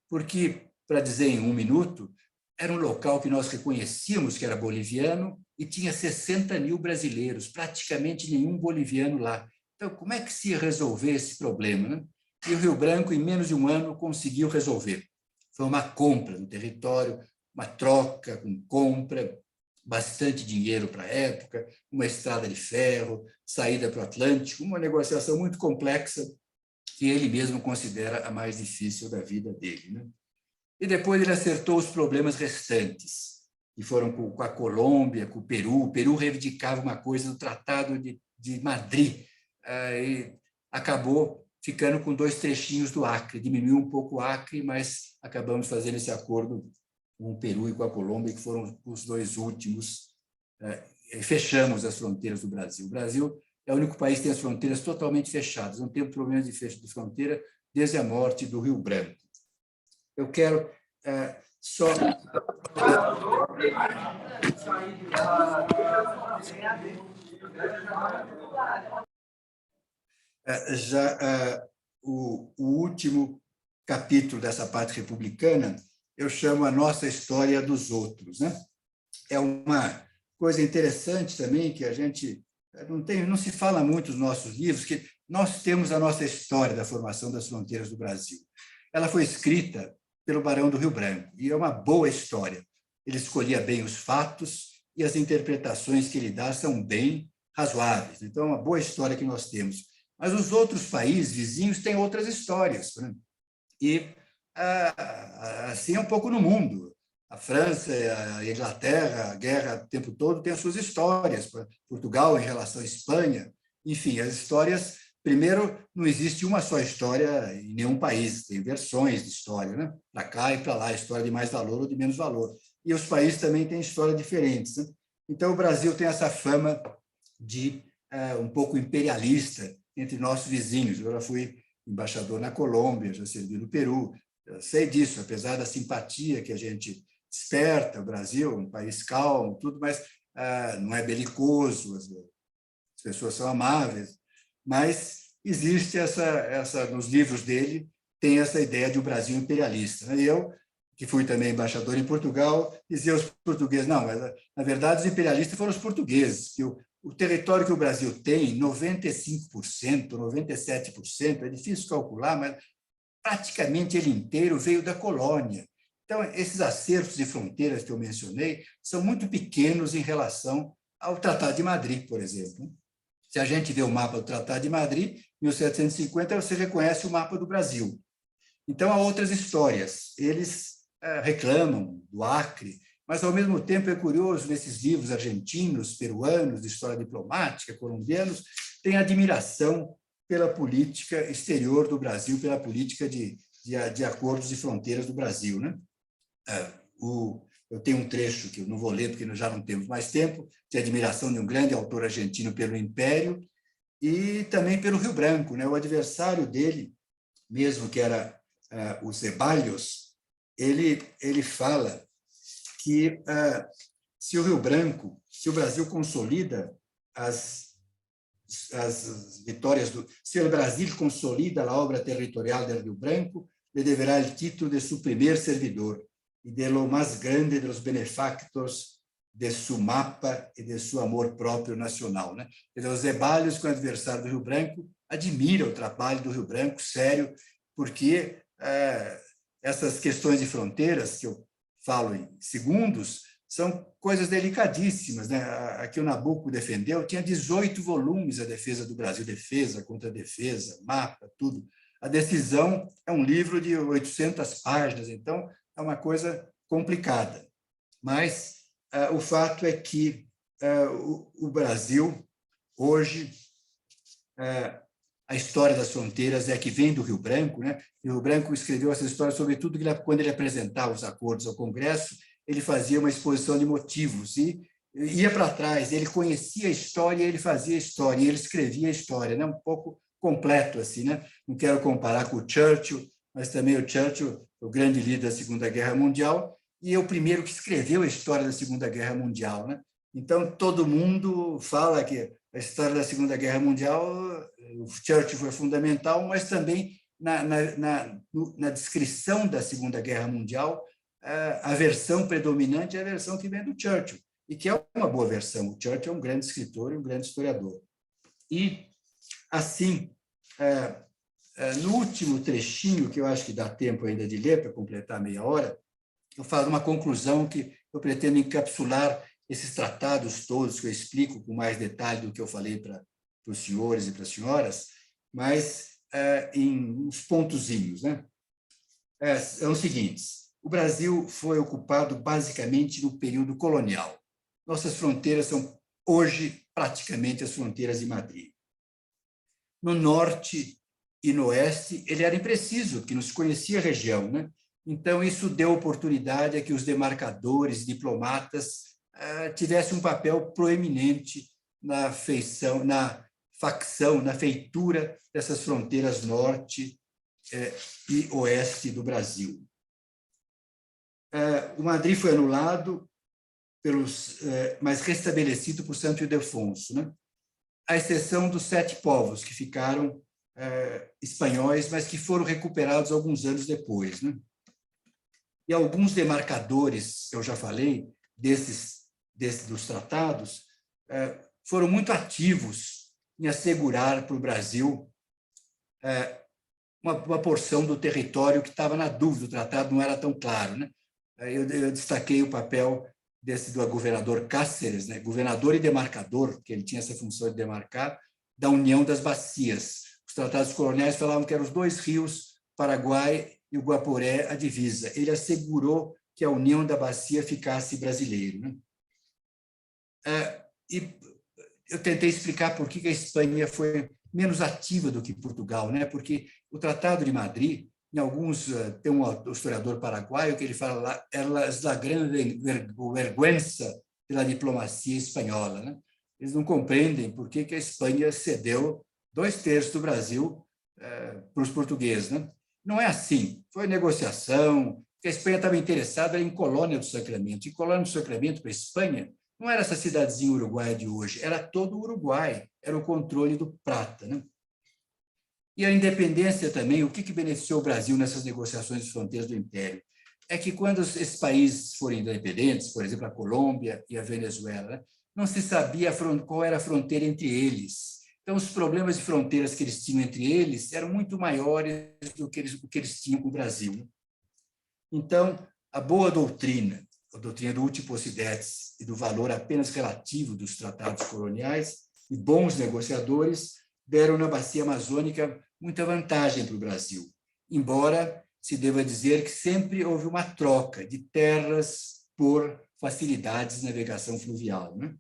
porque, para dizer em 1 minuto, era um local que nós reconhecíamos que era boliviano e tinha 60 mil brasileiros, praticamente nenhum boliviano lá. Então, como é que se ia resolver esse problema, né? E o Rio Branco, em menos de 1 ano, conseguiu resolver. Foi uma compra no território, uma troca com compra, bastante dinheiro para a época, uma estrada de ferro, saída para o Atlântico, uma negociação muito complexa que ele mesmo considera a mais difícil da vida dele, né? E depois ele acertou os problemas restantes, que foram com a Colômbia, com o Peru. O Peru reivindicava uma coisa do Tratado de Madrid, e acabou ficando com 2 trechinhos do Acre, diminuiu um pouco o Acre, mas acabamos fazendo esse acordo com o Peru e com a Colômbia, que foram os 2 últimos, fechamos as fronteiras do Brasil. O Brasil é o único país que tem as fronteiras totalmente fechadas, não tem problema de fronteira desde a morte do Rio Branco. Eu quero só... o último capítulo dessa parte republicana, eu chamo a nossa história dos outros, né? É uma coisa interessante também, que a gente não se fala muito nos nossos livros, que nós temos a nossa história da formação das fronteiras do Brasil. Ela foi escrita pelo Barão do Rio Branco, e é uma boa história. Ele escolhia bem os fatos, e as interpretações que ele dá são bem razoáveis. Então, é uma boa história que nós temos. Mas os outros países vizinhos têm outras histórias, né? E assim é um pouco no mundo. A França, a Inglaterra, a guerra o tempo todo tem as suas histórias. Portugal em relação à Espanha, enfim, as histórias. Primeiro, não existe uma só história em nenhum país, tem versões de história, né? Para cá e para lá, história de mais valor ou de menos valor. E os países também têm histórias diferentes, né? Então, o Brasil tem essa fama de um pouco imperialista entre nossos vizinhos. Eu já fui embaixador na Colômbia, já servi no Peru, eu sei disso, apesar da simpatia que a gente desperta. O Brasil é um país calmo, tudo, mas não é belicoso, as pessoas são amáveis, mas existe nos livros dele, tem essa ideia de um Brasil imperialista. Né? Eu, que fui também embaixador em Portugal, dizia aos portugueses, não, mas, na verdade, os imperialistas foram os portugueses, que o território que o Brasil tem, 95%, 97%, é difícil calcular, mas praticamente ele inteiro veio da colônia. Então, esses acertos de fronteiras que eu mencionei são muito pequenos em relação ao Tratado de Madrid, por exemplo. Se a gente vê o mapa do Tratado de Madrid, 1750, você reconhece o mapa do Brasil. Então, há outras histórias. Eles reclamam do Acre, mas, ao mesmo tempo, é curioso, nesses livros argentinos, peruanos, de história diplomática, colombianos, tem admiração pela política exterior do Brasil, pela política de acordos de fronteiras do Brasil. Né? Eu tenho um trecho que eu não vou ler, porque nós já não temos mais tempo, de admiração de um grande autor argentino pelo Império e também pelo Rio Branco. Né? O adversário dele, mesmo que era o Ceballos, ele fala que se o Rio Branco, se o Brasil consolida as vitórias se o Brasil consolida a obra territorial do Rio Branco, le deverá o título de su primer servidor e de lo mais grande de los benefactors de su mapa e de su amor próprio nacional. Né? Os Ceballos, que é o adversário do Rio Branco, admira o trabalho do Rio Branco, sério, porque essas questões de fronteiras, que eu falo em segundos, são coisas delicadíssimas. Né? Aqui o Nabucco defendeu, tinha 18 volumes a defesa do Brasil, defesa contra defesa, mapa, tudo. A decisão é um livro de 800 páginas, então é uma coisa complicada. Mas o fato é que o Brasil, hoje, a história das fronteiras é que vem do Rio Branco. Né? O Rio Branco escreveu essa história, sobretudo, quando ele apresentava os acordos ao Congresso, ele fazia uma exposição de motivos e ia para trás, ele conhecia a história, ele fazia a história, e ele escrevia a história, né? Um pouco completo, assim, né? Não quero comparar com o Churchill, mas também o Churchill, o grande líder da Segunda Guerra Mundial, e é o primeiro que escreveu a história da Segunda Guerra Mundial. Né? Então, todo mundo fala que a história da Segunda Guerra Mundial, o Churchill foi fundamental, mas também na descrição da Segunda Guerra Mundial, a versão predominante é a versão que vem do Churchill, e que é uma boa versão. O Churchill é um grande escritor e um grande historiador. E, assim, no último trechinho, que eu acho que dá tempo ainda de ler, para completar meia hora, eu falo uma conclusão que eu pretendo encapsular esses tratados todos, que eu explico com mais detalhe do que eu falei para os senhores e para as senhoras, mas em uns pontozinhos. Né? São os seguintes. O Brasil foi ocupado basicamente no período colonial. Nossas fronteiras são, hoje, praticamente as fronteiras de Madrid. No norte e no oeste, ele era impreciso, porque não se conhecia a região. Né? Então, isso deu oportunidade a que os demarcadores, diplomatas, tivessem um papel proeminente na facção, na feitura dessas fronteiras norte e oeste do Brasil. O Madrid foi anulado, mas restabelecido por Santo Ildefonso, né? À exceção dos 7 povos que ficaram espanhóis, mas que foram recuperados alguns anos depois. Né? E alguns demarcadores, eu já falei, dos tratados, foram muito ativos em assegurar para o Brasil uma porção do território que estava na dúvida, o tratado não era tão claro. Né? Eu destaquei o papel do governador Cáceres, né? Governador e demarcador, que ele tinha essa função de demarcar, da União das Bacias. Os tratados coloniais falavam que eram os 2 rios, Paraguai e o Guaporé, a divisa. Ele assegurou que a União da Bacia ficasse brasileiro. Né? E eu tentei explicar por que a Espanha foi menos ativa do que Portugal, né? Porque o Tratado de Madrid, em alguns, tem um historiador paraguaio que ele fala lá, é a grande vergüenza da diplomacia espanhola. Né? Eles não compreendem por que a Espanha cedeu 2/3 do Brasil para os portugueses. Né? Não é assim. Foi negociação, que a Espanha estava interessada em Colônia do Sacramento. E Colônia do Sacramento para a Espanha não era essa cidadezinha uruguaia de hoje, era todo o Uruguai, era o controle do prata. Né? E a independência também, o que beneficiou o Brasil nessas negociações de fronteiras do Império? É que quando esses países forem independentes, por exemplo, a Colômbia e a Venezuela, né, não se sabia qual era a fronteira entre eles. Então, os problemas de fronteiras que eles tinham entre eles eram muito maiores do que eles tinham com o Brasil, né? Então, a boa doutrina, a doutrina do uti possidetis e do valor apenas relativo dos tratados coloniais e bons negociadores deram na bacia amazônica muita vantagem para o Brasil, embora se deva dizer que sempre houve uma troca de terras por facilidades de navegação fluvial, né?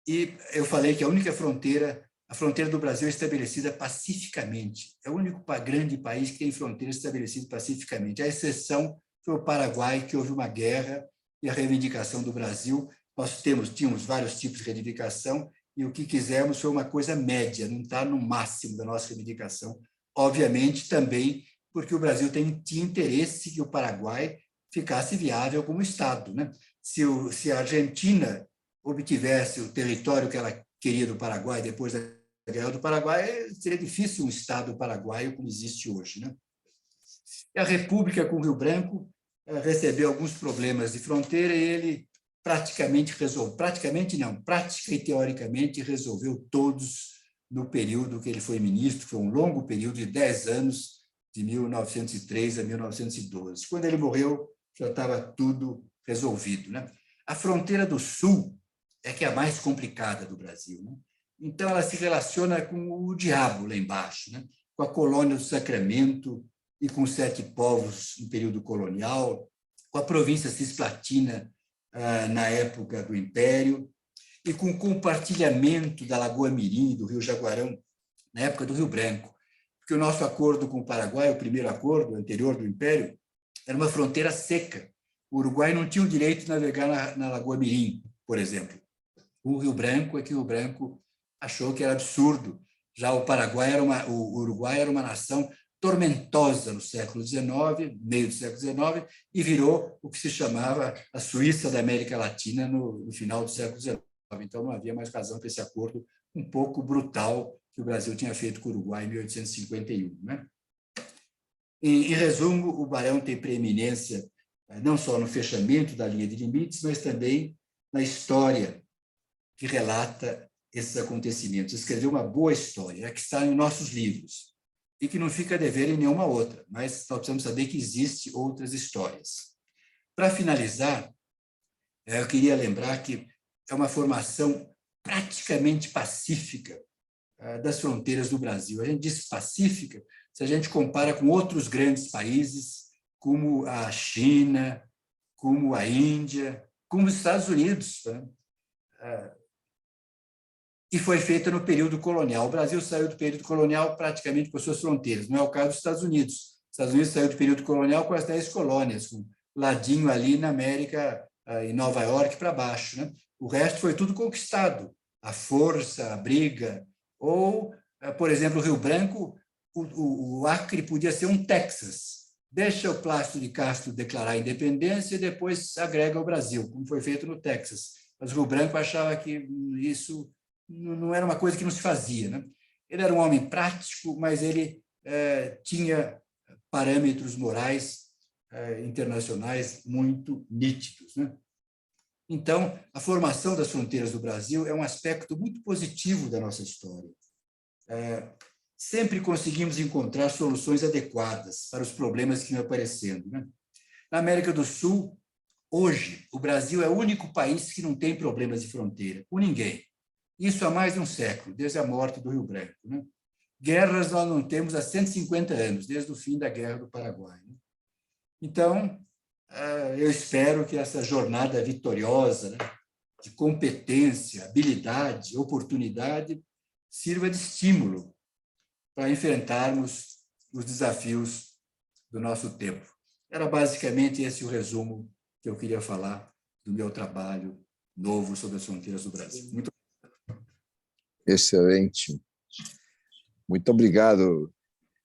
E eu falei que a fronteira do Brasil é estabelecida pacificamente. É o único grande país que tem fronteira estabelecida pacificamente. A exceção foi o Paraguai, que houve uma guerra e a reivindicação do Brasil. Nós tínhamos vários tipos de reivindicação e o que quisemos foi uma coisa média, não está no máximo da nossa reivindicação. Obviamente, também porque o Brasil tinha interesse que o Paraguai ficasse viável como Estado, né? Se a Argentina obtivesse o território que ela queria do Paraguai depois da Guerra do Paraguai, seria difícil um Estado paraguaio como existe hoje, né? E a República com o Rio Branco recebeu alguns problemas de fronteira e ele praticamente não, prática e teoricamente resolveu todos no período que ele foi ministro, foi um longo período de 10 anos, de 1903 a 1912. Quando ele morreu, já estava tudo resolvido, né? A fronteira do Sul é que é a mais complicada do Brasil, né? Então, ela se relaciona com o diabo lá embaixo, né? Com a colônia do Sacramento e com os 7 povos no período colonial, com a província cisplatina na época do Império e com o compartilhamento da Lagoa Mirim, do Rio Jaguarão, na época do Rio Branco. Porque o nosso acordo com o Paraguai, o primeiro acordo anterior do Império, era uma fronteira seca. O Uruguai não tinha o direito de navegar na Lagoa Mirim, por exemplo. O Rio Branco é que o Rio Branco achou que era absurdo. Já o Uruguai era uma nação tormentosa no século XIX, meio do século XIX, e virou o que se chamava a Suíça da América Latina no final do século XIX. Então, não havia mais razão para esse acordo um pouco brutal que o Brasil tinha feito com o Uruguai em 1851, né? Em resumo, o Barão tem preeminência não só no fechamento da linha de limites, mas também na história que relata esses acontecimentos. Escreveu uma boa história, que está em nossos livros, e que não fica a dever em nenhuma outra, mas nós precisamos saber que existem outras histórias. Para finalizar, eu queria lembrar que é uma formação praticamente pacífica das fronteiras do Brasil. A gente diz pacífica se a gente compara com outros grandes países, como a China, como a Índia, como os Estados Unidos, né? E foi feita no período colonial. O Brasil saiu do período colonial praticamente com as suas fronteiras. Não é o caso dos Estados Unidos. Os Estados Unidos saiu do período colonial com as 10 colônias, com ladinho ali na América, em Nova York, para baixo, né? O resto foi tudo conquistado. A força, a briga. Ou, por exemplo, o Rio Branco, o Acre podia ser um Texas. Deixa o Plácido de Castro declarar a independência e depois agrega o Brasil, como foi feito no Texas. Mas o Rio Branco achava que isso não era uma coisa que não se fazia, né? Ele era um homem prático, mas ele tinha parâmetros morais internacionais muito nítidos, né? Então, a formação das fronteiras do Brasil é um aspecto muito positivo da nossa história. Sempre conseguimos encontrar soluções adequadas para os problemas que iam aparecendo, né? Na América do Sul, hoje, o Brasil é o único país que não tem problemas de fronteira, com ninguém. Isso há mais de um século, desde a morte do Rio Branco, né? Guerras nós não temos há 150 anos, desde o fim da Guerra do Paraguai, né? Então, eu espero que essa jornada vitoriosa, né, de competência, habilidade, oportunidade, sirva de estímulo para enfrentarmos os desafios do nosso tempo. Era basicamente esse o resumo que eu queria falar do meu trabalho novo sobre as fronteiras do Brasil. Muito excelente. Muito obrigado,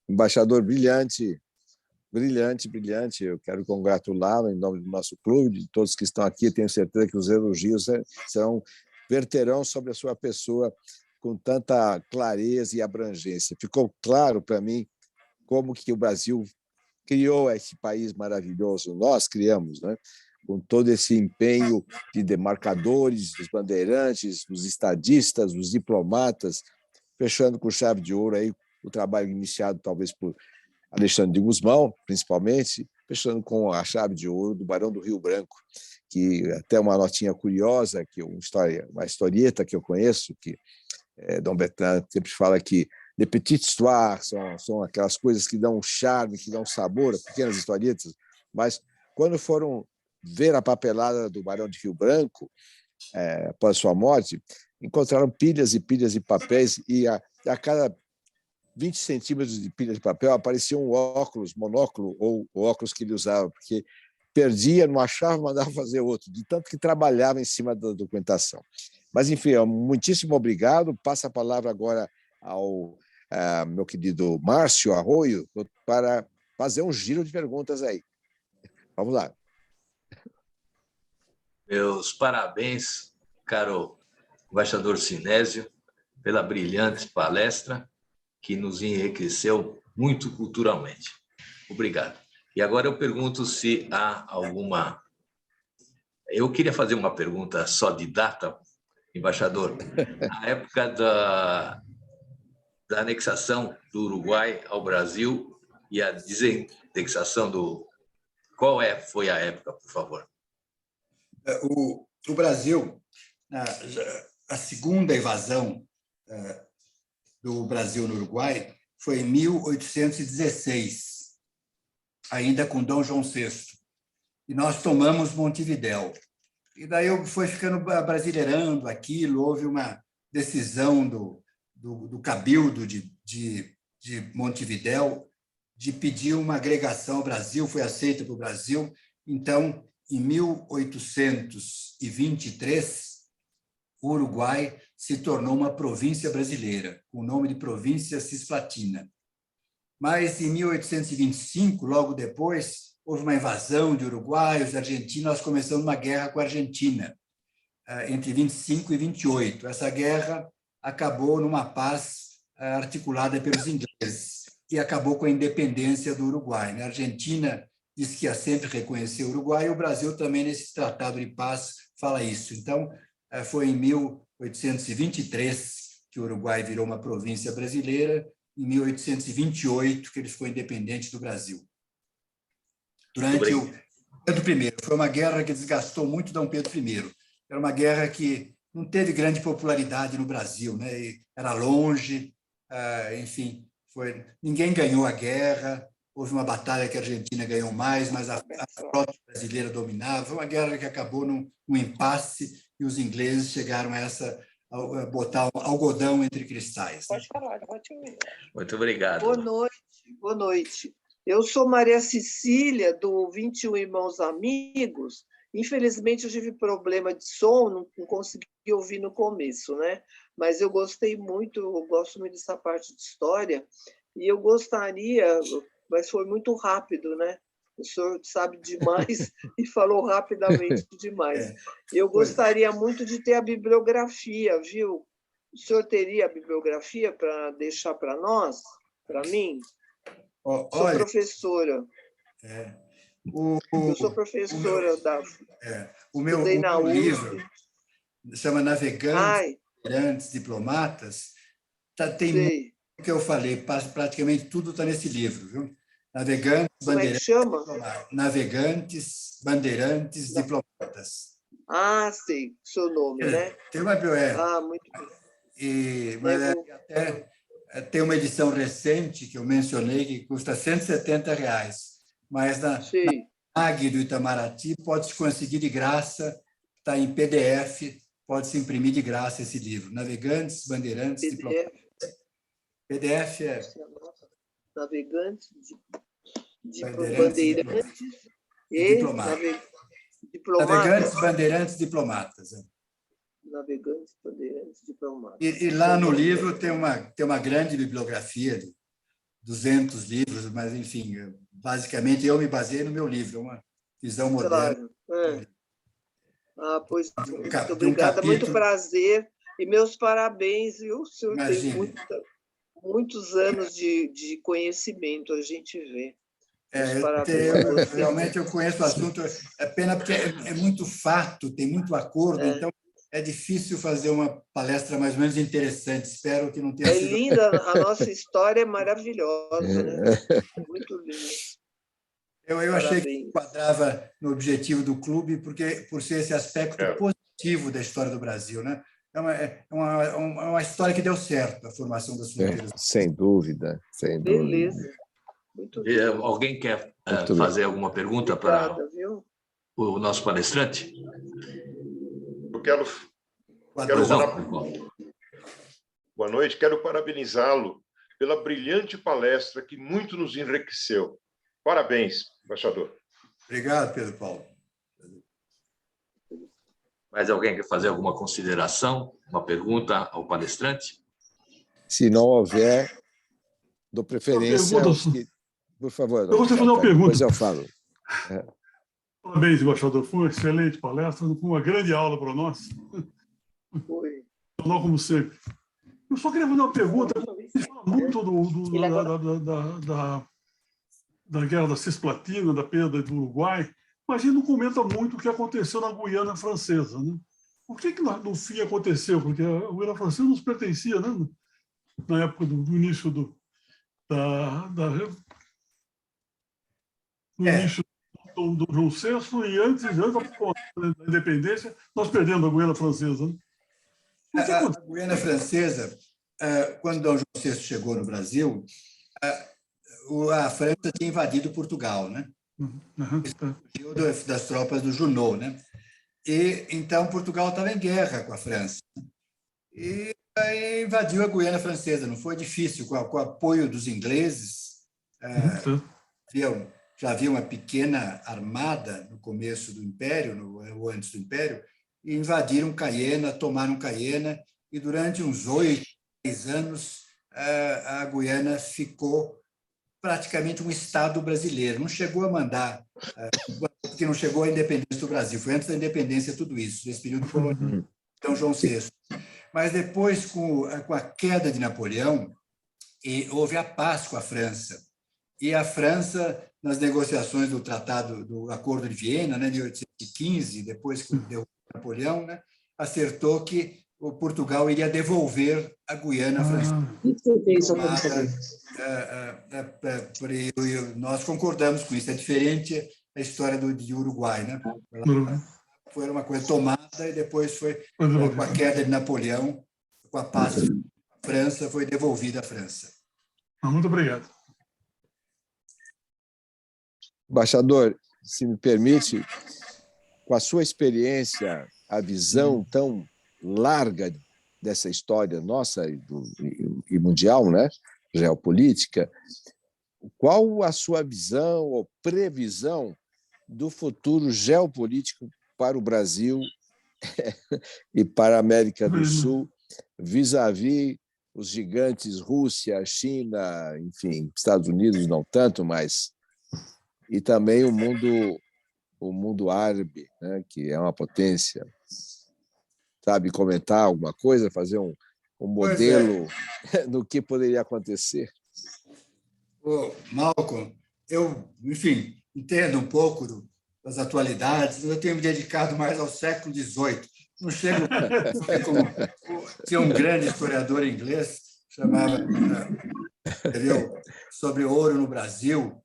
embaixador brilhante, brilhante, brilhante. Eu quero congratulá-lo em nome do nosso clube, de todos que estão aqui. Tenho certeza que os elogios verterão sobre a sua pessoa com tanta clareza e abrangência. Ficou claro para mim como que o Brasil criou esse país maravilhoso. Nós criamos, né? Com todo esse empenho de demarcadores, dos bandeirantes, dos estadistas, dos diplomatas, fechando com chave de ouro aí o trabalho iniciado talvez por Alexandre de Gusmão, principalmente, fechando com a chave de ouro do Barão do Rio Branco, que até uma notinha curiosa, que uma historieta que eu conheço, que Dom Bertrand sempre fala que les petites histoires são aquelas coisas que dão um charme, que dão um sabor, pequenas historietas, mas quando foram ver a papelada do Barão de Rio Branco, após sua morte, encontraram pilhas e pilhas de papéis e a cada 20 centímetros de pilha de papel aparecia um óculos, monóculo ou o óculos que ele usava, porque perdia, não achava, mandava fazer outro, de tanto que trabalhava em cima da documentação. Mas, enfim, muitíssimo obrigado. Passo a palavra agora ao meu querido Márcio Arroio para fazer um giro de perguntas aí. Vamos lá. Meus parabéns, caro embaixador Sinésio, pela brilhante palestra que nos enriqueceu muito culturalmente. Obrigado. E agora eu pergunto se há alguma... Eu queria fazer uma pergunta só de data, embaixador. Na época da anexação do Uruguai ao Brasil e a desindexação do... Qual foi a época, por favor? O Brasil, a segunda invasão do Brasil no Uruguai foi em 1816, ainda com Dom João VI. E nós tomamos Montevidéu. E daí eu fui ficando brasileirando aquilo, houve uma decisão do Cabildo de Montevidéu de pedir uma agregação ao Brasil, foi aceita pelo Brasil. Então, em 1823, o Uruguai se tornou uma província brasileira, com o nome de Província Cisplatina. Mas, em 1825, logo depois, houve uma invasão de uruguaios, argentinos, nós começamos uma guerra com a Argentina, entre 25 e 28. Essa guerra acabou numa paz articulada pelos ingleses, e acabou com a independência do Uruguai. A Argentina disse que ia sempre reconhecer o Uruguai, e o Brasil também, nesse tratado de paz, fala isso. Então, foi em 1823 que o Uruguai virou uma província brasileira, em 1828 que ele ficou independente do Brasil. Durante o Pedro I, foi uma guerra que desgastou muito Dom Pedro I. Era uma guerra que não teve grande popularidade no Brasil, né? Era longe, enfim, ninguém ganhou a guerra. Houve uma batalha que a Argentina ganhou mais, mas a frota brasileira dominava. Foi uma guerra que acabou num impasse e os ingleses chegaram a botar algodão entre cristais. Pode falar, pode ouvir. Muito obrigado. Boa noite, boa noite. Eu sou Maria Cecília, do 21 Irmãos Amigos. Infelizmente, eu tive problema de som, não consegui ouvir no começo, né? Mas eu gostei muito, eu gosto muito dessa parte de história, e eu gostaria, mas foi muito rápido, né? O senhor sabe demais e falou rapidamente demais. Eu gostaria muito de ter a bibliografia, viu? O senhor teria a bibliografia para deixar para nós, para mim? Sou professora. Eu sou professora o meu livro chama Navegantes, Diplomatas. Tem o que eu falei, praticamente tudo está nesse livro, viu? Navegantes, Bandeirantes, Diplomatas. Ah, sei, seu nome, né? Tem uma muito bem. Mas até tem uma edição recente que eu mencionei que custa R$170, mas na AG do Itamaraty pode-se conseguir de graça, está em PDF, pode-se imprimir de graça esse livro. Navegantes, Bandeirantes, Diplomatas. PDF Navegantes, Bandeirantes e Diplomatas. Navegantes, Bandeirantes, Diplomatas. Navegantes, Bandeirantes, Diplomatas. E lá no livro tem uma grande bibliografia de 200 livros, mas, enfim, basicamente eu me baseei no meu livro, uma visão moderna. Claro. Pois, muito obrigada, muito prazer. E meus parabéns, viu? O senhor tem Imagine. muitos anos de conhecimento, a gente vê. Meus Eu parabéns a você. realmente eu conheço o assunto, é pena porque é muito fato, tem muito acordo, então é difícil fazer uma palestra mais ou menos interessante. Espero que não tenha É sido. linda, a nossa história é maravilhosa, né? Muito linda. Eu achei que Parabéns. enquadrava no objetivo do clube, porque por ser esse aspecto positivo da história do Brasil, né? É uma história que deu certo, a formação das fronteiras. Sem dúvida, sem dúvida. Beleza. Muito bem. Alguém quer Muito fazer alguma pergunta Obrigada, para viu? o nosso palestrante? Eu quero Pois não? boa noite, quero parabenizá-lo pela brilhante palestra que muito nos enriqueceu. Parabéns, embaixador. Obrigado, Pedro Paulo. Mais alguém quer fazer alguma consideração, uma pergunta ao palestrante? Se não houver, dou preferência aos que... Por favor. Eu gostaria de fazer uma pergunta. Depois eu falo. Parabéns, embaixador. Foi uma excelente palestra, foi uma grande aula para nós. Foi. Não como sempre. Eu só queria fazer uma pergunta. A gente fala muito da guerra da Cisplatina, da perda do Uruguai, mas a gente não comenta muito o que aconteceu na Guiana Francesa, né? O que no fim aconteceu? Porque a Guiana Francesa nos pertencia, né? Na época do início início do João VI e antes da independência, nós perdemos a Guiana Francesa. Né? A Guiana Francesa, quando Dom João VI chegou no Brasil, a França tinha invadido Portugal, né? Das tropas do Junot, né? E então Portugal estava em guerra com a França. E aí invadiu a Guiana Francesa. Não foi difícil, com o apoio dos ingleses. Já havia uma pequena armada no começo do Império, ou antes do Império, e invadiram Caiena, tomaram Caiena, e durante uns 8, 10 anos a Guiana ficou praticamente um Estado brasileiro. Não chegou a mandar, porque não chegou à independência do Brasil. Foi antes da independência tudo isso, nesse período colonial. Então, João VI. Mas depois, com a queda de Napoleão, houve a paz com a França. E a França, nas negociações do Acordo de Viena, né, de 1815, depois que deu Napoleão, né, acertou que o Portugal iria devolver a Guiana Francesa. Nós concordamos com isso. É diferente a história de Uruguai, né? Foi uma coisa tomada e depois foi com a queda de Napoleão, com a paz da França, foi devolvida à França. Muito obrigado. Embaixador, se me permite, com a sua experiência, a visão tão larga dessa história nossa e mundial, né, geopolítica, qual a sua visão ou previsão do futuro geopolítico para o Brasil e para a América do Sul, vis-à-vis os gigantes Rússia, China, enfim, Estados Unidos não tanto, mas e também o mundo árabe, né, que é uma potência. Sabe comentar alguma coisa, fazer um modelo do que poderia acontecer? Malcolm, eu, enfim, entendo um pouco das atualidades, eu tenho me dedicado mais ao século XVIII. Não chego como... Tinha um grande historiador inglês, chamava, escreveu sobre ouro no Brasil,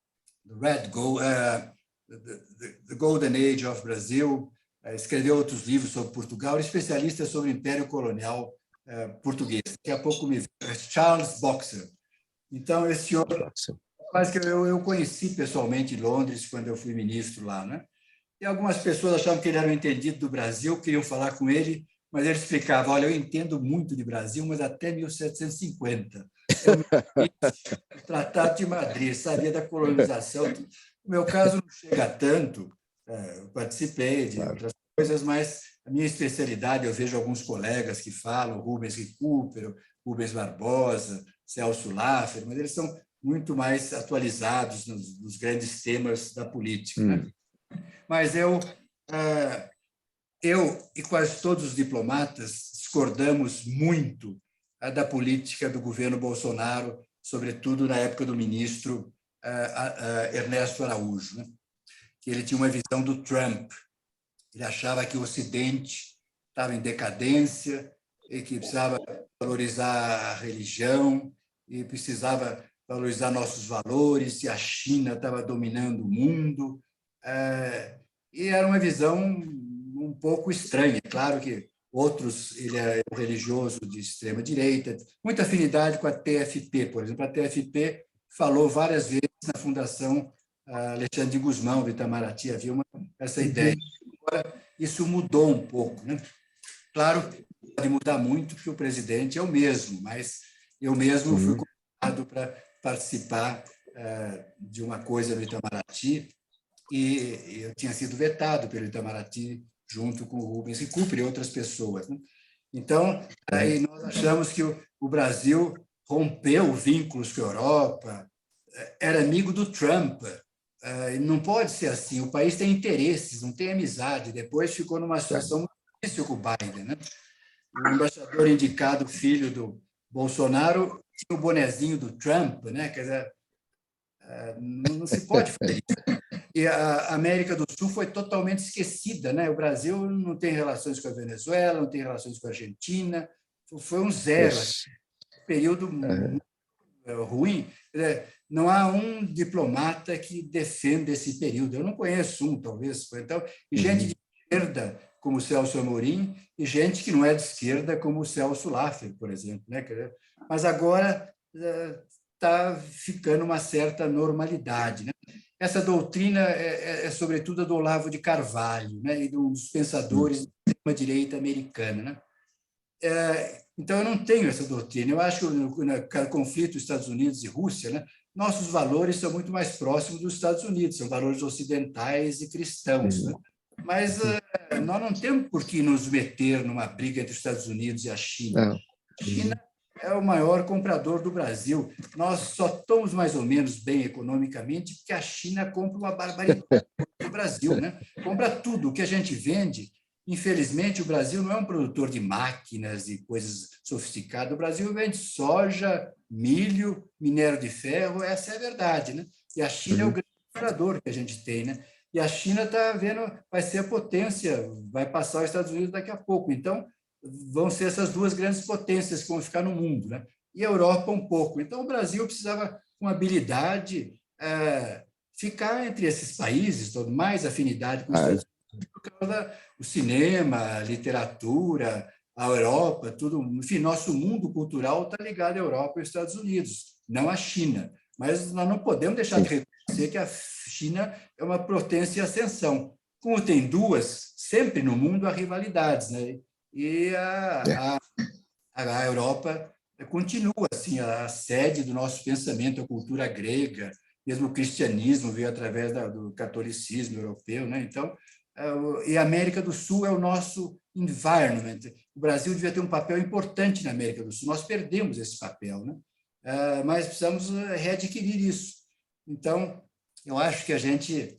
The Golden Age of Brazil, escreveu outros livros sobre Portugal, especialista sobre o Império Colonial português. Daqui a pouco me Charles Boxer. Então, esse homem, quase que eu conheci pessoalmente em Londres, quando eu fui ministro lá, né? E algumas pessoas achavam que ele era um entendido do Brasil, queriam falar com ele, mas ele explicava, olha, eu entendo muito de Brasil, mas até 1750. O Tratado de Madrid, sabia da colonização. No meu caso, não chega tanto, eu participei de outras coisas, mas a minha especialidade, eu vejo alguns colegas que falam, Rubens Recupero, Rubens Barbosa, Celso Laffer, mas eles são muito mais atualizados nos grandes temas da política. Né? Mas eu eu e quase todos os diplomatas discordamos muito da política do governo Bolsonaro, sobretudo na época do ministro Ernesto Araújo, né? Que ele tinha uma visão do Trump. Ele achava que o Ocidente estava em decadência e que precisava valorizar a religião e precisava valorizar nossos valores, e a China estava dominando o mundo. E era uma visão um pouco estranha. Claro que outros, ele é um religioso de extrema-direita, muita afinidade com a TFP, por exemplo. A TFP falou várias vezes na Fundação Alexandre de Gusmão, do Itamaraty, havia essa ideia. Agora, isso mudou um pouco, né? Claro, pode mudar muito, porque o presidente é o mesmo, mas eu mesmo fui convidado para participar de uma coisa no Itamaraty, e eu tinha sido vetado pelo Itamaraty junto com o Rubens Recupero e outras pessoas, né? Então, aí nós achamos que o Brasil rompeu vínculos com a Europa, era amigo do Trump. Não pode ser assim, o país tem interesses, não tem amizade. Depois ficou numa situação muito difícil com o Biden, né? O embaixador indicado, filho do Bolsonaro, tinha o bonezinho do Trump, né? Quer dizer, não se pode fazer isso. E a América do Sul foi totalmente esquecida, né? O Brasil não tem relações com a Venezuela, não tem relações com a Argentina, foi um zero, período ruim. Não há um diplomata que defenda esse período. Eu não conheço um, talvez. Então, e gente de esquerda, como o Celso Amorim, e gente que não é de esquerda, como o Celso Laffer, por exemplo, né? Mas agora está ficando uma certa normalidade, né? Essa doutrina sobretudo, a do Olavo de Carvalho, né? E dos pensadores da extrema-direita americana, né? Então, eu não tenho essa doutrina. Eu acho que no conflito Estados Unidos e Rússia, né, nossos valores são muito mais próximos dos Estados Unidos, são valores ocidentais e cristãos, né? Mas nós não temos por que nos meter numa briga entre os Estados Unidos e a China. A China é o maior comprador do Brasil. Nós só estamos mais ou menos bem economicamente porque a China compra uma barbaridade do Brasil, né? Compra tudo o que a gente vende. Infelizmente, o Brasil não é um produtor de máquinas e coisas sofisticadas. O Brasil vende soja, milho, minério de ferro, essa é a verdade, né? E a China é o grande comprador que a gente tem, né? E a China está vendo, vai ser a potência, vai passar os Estados Unidos daqui a pouco. Então, vão ser essas duas grandes potências que vão ficar no mundo, né? E a Europa um pouco. Então, o Brasil precisava, com habilidade, ficar entre esses países, todo mais afinidade com os Estados Unidos, por causa do cinema, a literatura, a Europa, tudo. Enfim, nosso mundo cultural está ligado à Europa e aos Estados Unidos, não à China. Mas nós não podemos deixar de reconhecer que a China é uma potência em ascensão. Como tem duas, sempre no mundo há rivalidades, né? E a Europa continua assim, a sede do nosso pensamento, a cultura grega, mesmo o cristianismo veio através do catolicismo europeu, né? Então, e a América do Sul é o nosso environment. O Brasil devia ter um papel importante na América do Sul. Nós perdemos esse papel, né? Mas precisamos readquirir isso. Então, eu acho que a gente,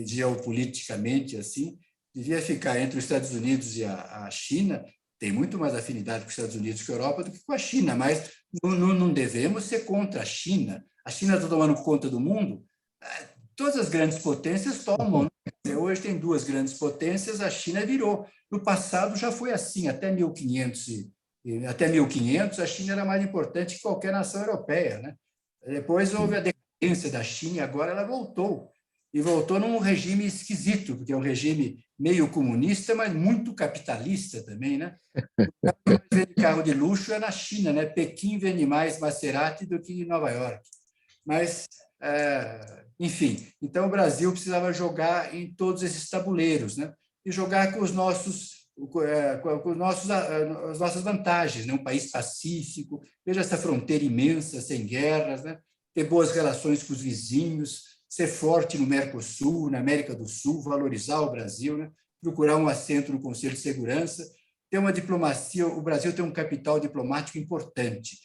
geopoliticamente, assim, devia ficar entre os Estados Unidos e a China. Tem muito mais afinidade com os Estados Unidos que a Europa do que com a China, mas não devemos ser contra a China. A China está tomando conta do mundo. Todas as grandes potências tomam. Hoje tem duas grandes potências, a China virou. No passado já foi assim, até 1500 a China era mais importante que qualquer nação europeia, né? Depois houve a decadência da China e agora ela voltou. E voltou num regime esquisito, porque é um regime meio comunista, mas muito capitalista também, né? O que vende carro de luxo é na China, né? Pequim vende mais Maserati do que Nova York. Mas, enfim, então o Brasil precisava jogar em todos esses tabuleiros, né? E jogar com as nossas vantagens, né? Um país pacífico, veja essa fronteira imensa, sem guerras, né? Ter boas relações com os vizinhos, ser forte no Mercosul, na América do Sul, valorizar o Brasil, né? Procurar um assento no Conselho de Segurança, ter uma diplomacia. O Brasil tem um capital diplomático importante,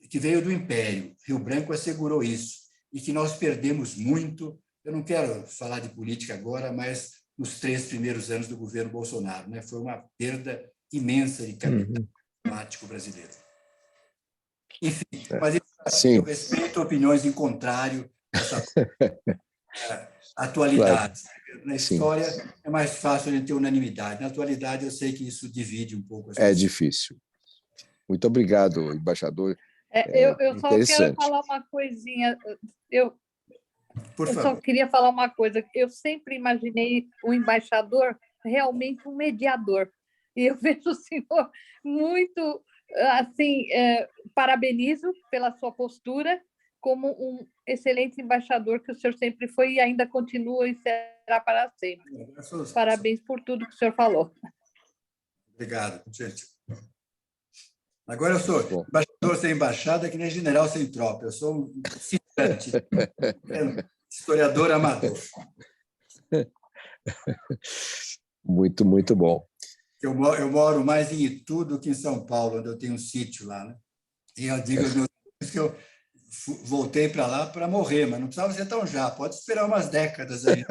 que veio do Império. Rio Branco assegurou isso, e que nós perdemos muito. Eu não quero falar de política agora, mas nos 3 primeiros anos do governo Bolsonaro, né? Foi uma perda imensa de capital diplomático brasileiro. Enfim, mas eu respeito opiniões em contrário a essa atualidade. Claro. Na história é mais fácil a gente ter unanimidade. Na atualidade, eu sei que isso divide um pouco as pessoas. É difícil. Muito obrigado, embaixador. Eu só quero falar uma coisinha. Eu só queria falar uma coisa. Eu sempre imaginei o embaixador realmente um mediador. E eu vejo o senhor muito, assim, parabenizo pela sua postura como um excelente embaixador que o senhor sempre foi e ainda continua e será para sempre. Parabéns por tudo que o senhor falou. Obrigado, gente. Agora eu sou embaixador sem embaixada, que nem general sem tropa. Eu sou um figurante, historiador amador. Muito, muito bom. Eu moro mais em Itu do que em São Paulo, onde eu tenho um sítio lá, né? E eu digo aos meus amigos que eu voltei para lá para morrer, mas não precisava ser tão já, pode esperar umas décadas aí.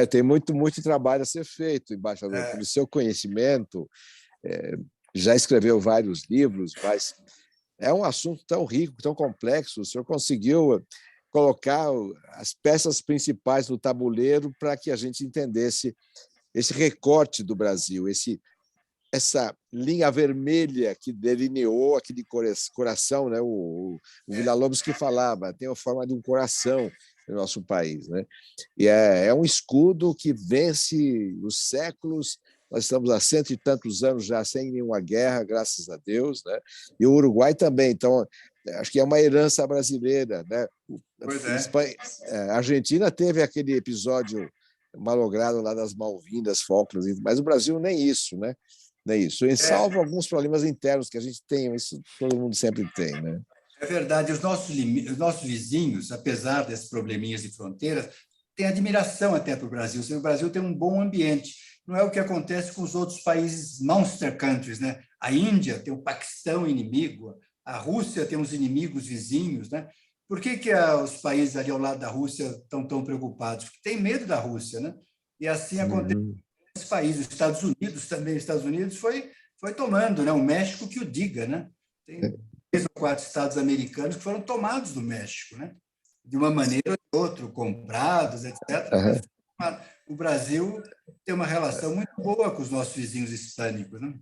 Tem muito trabalho a ser feito, embaixador. Pelo seu conhecimento, já escreveu vários livros, mas é um assunto tão rico, tão complexo. O senhor conseguiu colocar as peças principais no tabuleiro para que a gente entendesse esse recorte do Brasil, essa linha vermelha que delineou aquele coração, né? O Villa-Lobos que falava, tem a forma de um coração no nosso país, né? E é um escudo que vence os séculos. Nós estamos há 100 e tantos anos já sem nenhuma guerra, graças a Deus, né? E o Uruguai também. Então, acho que é uma herança brasileira, né? A Argentina teve aquele episódio malogrado lá das Malvinas, Falklands, mas o Brasil nem isso, né? Nem isso. E salvo alguns problemas internos que a gente tem, isso todo mundo sempre tem, né? É verdade. Os nossos vizinhos, apesar desses probleminhas de fronteiras, têm admiração até para o Brasil. O Brasil tem um bom ambiente. Não é o que acontece com os outros países monster countries, né? A Índia tem o Paquistão inimigo, a Rússia tem os inimigos vizinhos, né? Por que os países ali ao lado da Rússia estão tão preocupados? Porque tem medo da Rússia, né? E assim acontece nesse país. Os Estados Unidos também, os Estados Unidos foi tomando, né? O México que o diga, né? Tem 3 ou 4 estados americanos que foram tomados do México, né? De uma maneira ou de outra, comprados, etc. O Brasil tem uma relação muito boa com os nossos vizinhos hispânicos, né?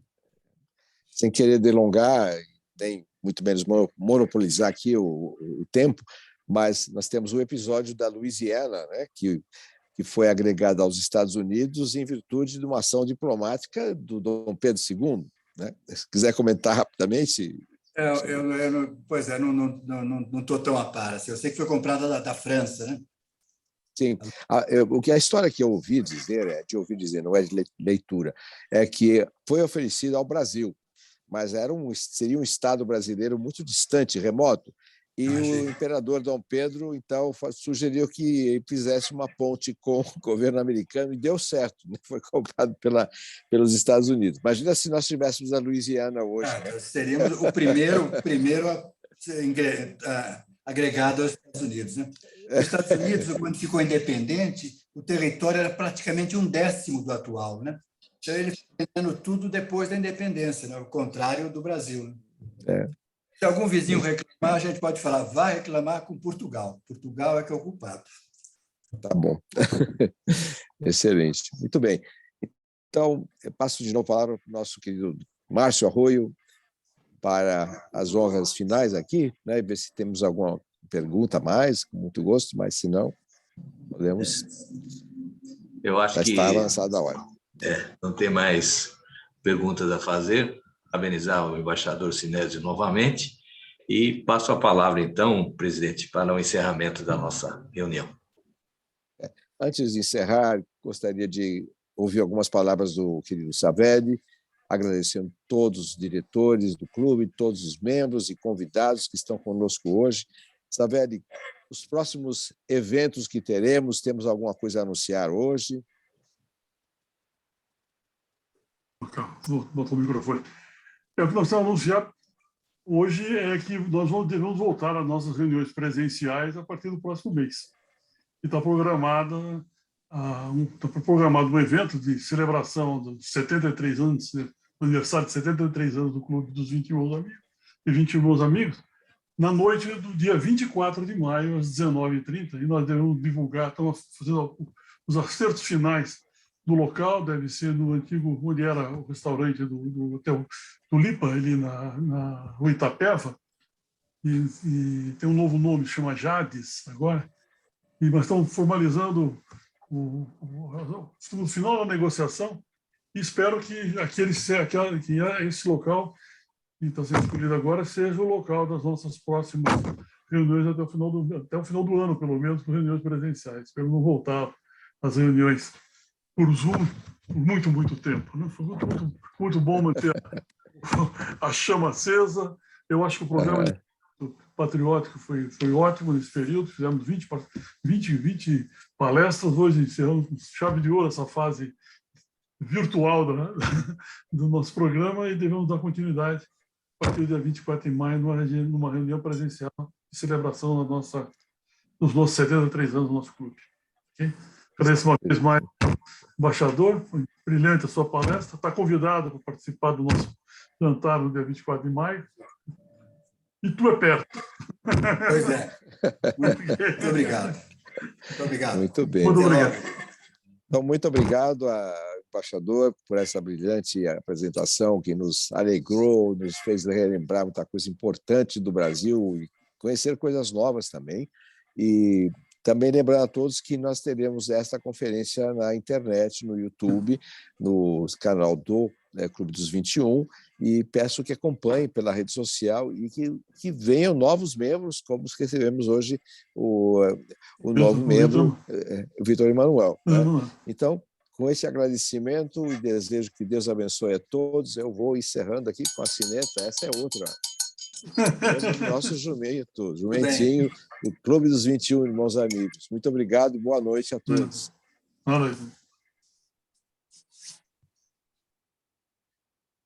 Sem querer delongar, nem muito menos monopolizar aqui o tempo, mas nós temos o episódio da Louisiana, né, que foi agregada aos Estados Unidos em virtude de uma ação diplomática do Dom Pedro II. Né? Se quiser comentar rapidamente. Pois é, não estou tão a par. Eu sei que foi comprada da França, né? Sim. A história que eu ouvi dizer, não é de leitura, é que foi oferecida ao Brasil, mas seria um Estado brasileiro muito distante, remoto, e o imperador Dom Pedro, então, sugeriu que fizesse uma ponte com o governo americano, e deu certo, né? Foi comprado pelos Estados Unidos. Imagina se nós tivéssemos a Louisiana hoje. Né? Seríamos o primeiro agregado aos Estados Unidos. Né? Os Estados Unidos, quando ficou independente, o território era praticamente 1/10 do atual. Né? Então, ele foi tendo tudo depois da independência, né? Ao contrário do Brasil. Né? Se algum vizinho reclamar, a gente pode falar, vai reclamar com Portugal. Portugal é que é o culpado. Tá bom. Excelente. Muito bem. Então, eu passo de novo a palavra para o nosso querido Márcio Arroio para as honras finais aqui, né? E ver se temos alguma pergunta a mais, com muito gosto, mas se não, podemos... Eu acho que está avançada a hora. Não tem mais perguntas a fazer. Parabenizar o embaixador Sinésio novamente e passo a palavra, então, presidente, para o encerramento da nossa reunião. Antes de encerrar, gostaria de ouvir algumas palavras do querido Savelli, agradecendo todos os diretores do clube, todos os membros e convidados que estão conosco hoje. Savelli, os próximos eventos que teremos, temos alguma coisa a anunciar hoje? Vou botar o microfone. O que nós estamos a anunciar hoje é que nós devemos voltar às nossas reuniões presenciais a partir do próximo mês. e está programado um evento de celebração dos 73 anos, aniversário de 73 anos do Clube dos 21 Bons Amigos, na noite do dia 24 de maio, às 19h30, e nós devemos divulgar, estamos fazendo os acertos finais do local, deve ser no antigo, onde era o restaurante do Hotel Tulipa, ali na Rua Itapeva, e tem um novo nome, chama Jades, agora, e nós estamos formalizando no final da negociação, e espero que esse local que está sendo escolhido agora seja o local das nossas próximas reuniões até o final do ano, pelo menos, com reuniões presenciais. Espero não voltar às reuniões por Zoom por muito, muito tempo. Né? Foi muito bom manter a chama acesa. Eu acho que o programa patriótico foi ótimo nesse período. Fizemos 20 palestras. Hoje encerramos com chave de ouro essa fase virtual do nosso programa e devemos dar continuidade a partir do dia 24 de maio, numa reunião presencial de celebração dos nossos 73 anos do nosso clube. Okay? Agradeço uma vez mais ao embaixador, foi brilhante a sua palestra, está convidado para participar do nosso jantar no dia 24 de maio, e tu é perto. Pois é. Muito obrigado. Muito obrigado. Muito bem. Muito obrigado. Então, muito obrigado embaixador, por essa brilhante apresentação que nos alegrou, nos fez relembrar muita coisa importante do Brasil e conhecer coisas novas também. E também lembrando a todos que nós teremos esta conferência na internet, no YouTube, no canal do Clube dos 21, e peço que acompanhem pela rede social e que venham novos membros, como recebemos hoje o novo membro, o Vitor Emanuel. Né? Então, com esse agradecimento e desejo que Deus abençoe a todos, eu vou encerrando aqui com a sineta. Essa é outra. Nosso jumentinho, do Clube dos 21 Irmãos Amigos. Muito obrigado e boa noite a todos. Boa noite.